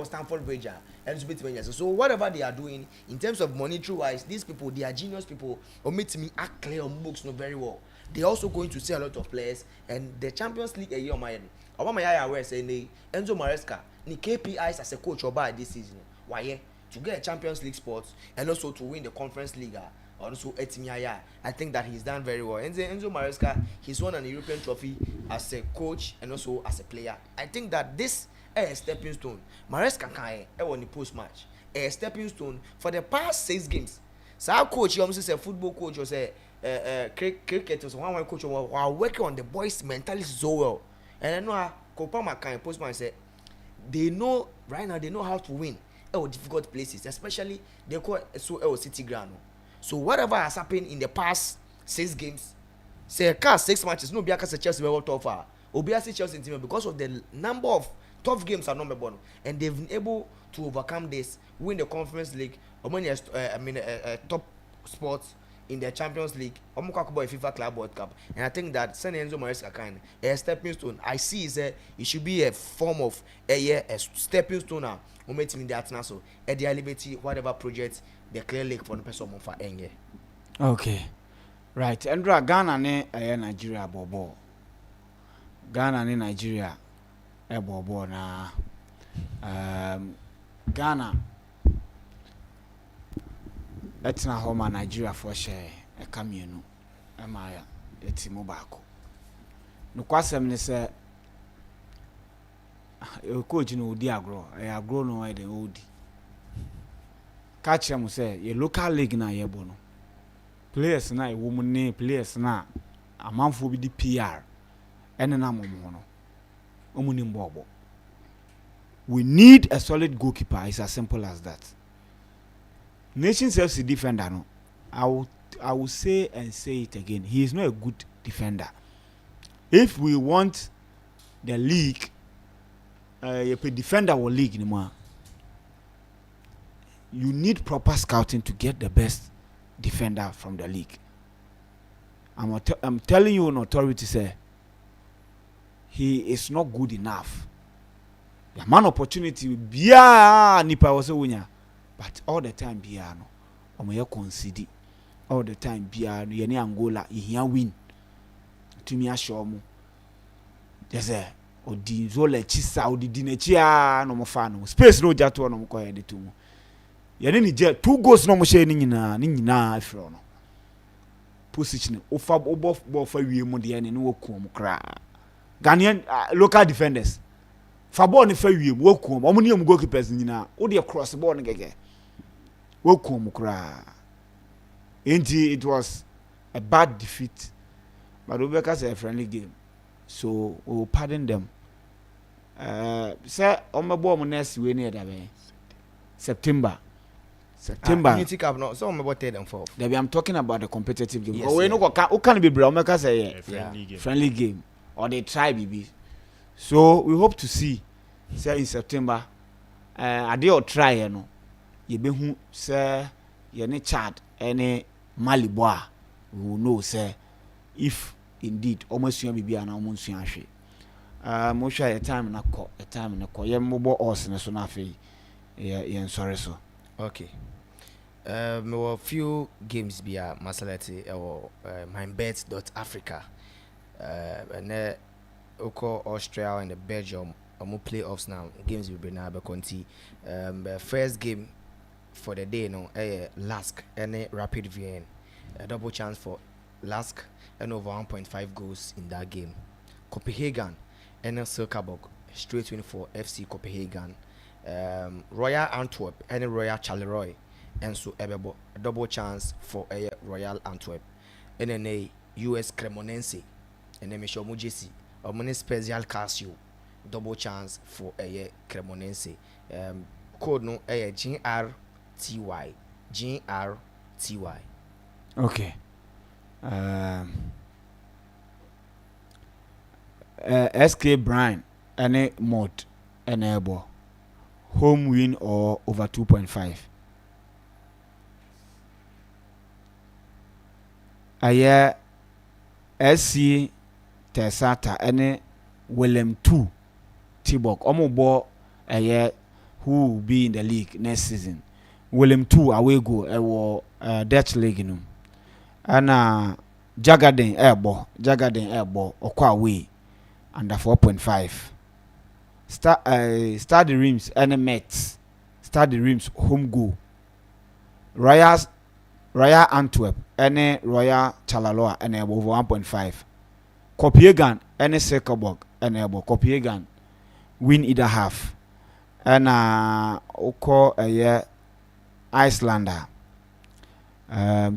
Stanford Bridge and so whatever they are doing in terms of monetary wise, these people, they are genius people. Omit me act clear on books not very well. They're also going to sell a lot of players and the Champions League a year on my end. Away saying Enzo Maresca ni KPIs as a coach or by this season. Why to get a Champions League spot and also to win the Conference League. Also I think that he's done very well. And Enzo Maresca, he's won an European trophy as a coach and also as a player. I think that this a stepping stone. Maresca can won the post match. A stepping stone for the past 6 games. So our coach, you almost say football coach or say cricket or one coach while working on the boys' mentality so well. And I know Kopama kind postman said they know right now, they know how to win difficult places, especially they call so city ground. So whatever has happened in the past 6 games, say 6 matches, no be aka Chelsea were tough far. Obiasi Chelsea team because of the number of tough games are number one, and they've been able to overcome this, win the Conference League, top spots in the Champions League, about a FIFA Club World Cup, and I think that San Enzo Maresca kind a stepping stone. I see is it should be a form of a stepping stone now. In the Atnaso, at the Liberty, whatever project the clear lake for the person for Enge. Okay, right. Andra Ghana ne Nigeria bobo. Ghana ne Nigeria bobo na Ghana. That's not home Nigeria for share a camino. Amaya, it's Mobako. No kwasem ne say coach no di agro. I agro no why the old. Catch them say your local league na ye bono. Players na woman name players na a man for the PR. And na mono. Omunim bobo. We need a solid goalkeeper. It's as simple as that. Nations FC defender no. I will say and say it again. He is not a good defender. If we want the league, a defender or league anymore, you need proper scouting to get the best defender from the league. I'm telling you, an authority say he is not good enough. The man opportunity biya nipa was winya, but all the time biya no, omoye concede. All the time biya no, yeni Angola he win. To me assure mu, just odi zole chisa odi dinechia no mo fa no space no jato no mo koye de tumu yene ni je 2 goals no mo she ni nyina afro no position ofa obo fa wie mu de ne wo kuom kra Ghanaian local defenders fa ball ne fa wie mu wo kuom omo ne am goalkeepers nyina wo de cross ball ne gege wo kuom kra. It was a bad defeat, but Obeka say a friendly game, so we will pardon them. Say omebo next we near that September. Unity Cup no, so omebo 3rd and 4th. There I'm talking about the competitive game. Yes, we no can be bro Omeka say friendly game or they try BB. So we hope to see say in September ade or try no ye be hu say ye ne Chad any Maliboa, we will know say if indeed almost you be an almost you most a time na call ye mobile us na so na fe ye sorry so. Okay. There were a few games be a Masalati or MYBET.AFRICA. And then Austria and the Belgium playoffs now. Games will be now Conti. First game for the day no Lask and Rapid Vienna. A double chance for Lask and over 1.5 goals in that game. Copenhagen and Silkeborg straight 24 FC Copenhagen. Royal Antwerp and Royal Charleroi and so a double chance for a Royal Antwerp. And then a US Cremonense and then Michel Mujesi or Mone Special Casio double chance for a Cremonense. Code no a GRTY. Okay. SK Brian any mod enable home win or over 2.5. Aye SC Tesata any Willem 2 Tibok omobo aye who will be in the league next season. Willem 2 away go Dutch league no. And Jagaden airbo okwa away under 4.5. Start the Rims and Mets. Start the Rims home goal. Royal Antwerp and Royal Charleroi and over 1.5. Copenhagen and Silkeborg and Copenhagen win either half. And oko Icelander.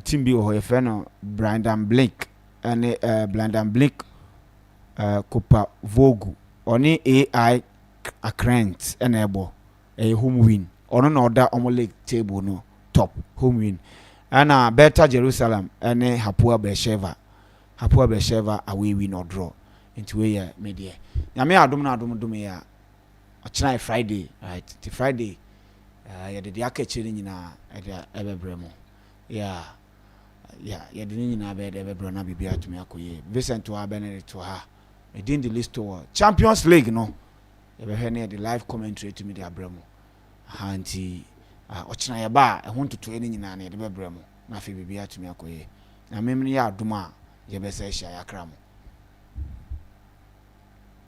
Team B or Feno Brandon Blink and Brandon Blink Copa Vogu oni AI Accrant enable a home win ono na order omo league table no top home win ana Better Jerusalem ene Hapoel Beersheva away win or draw into we media nyame adom ya ochina Friday right the Friday ya de akachiri nyina ebebremo ya de nyina be ebebremo na bibia tumi akoye Vincent wa Benedict to ha edin the list to Champions League no ebe ne the live commentary to me the abremo hanti ochina ya ba ehun tutu eni nyina na de bebremo na afi bibia tumi akoye na memni ya adom a ye be se hia yakra mo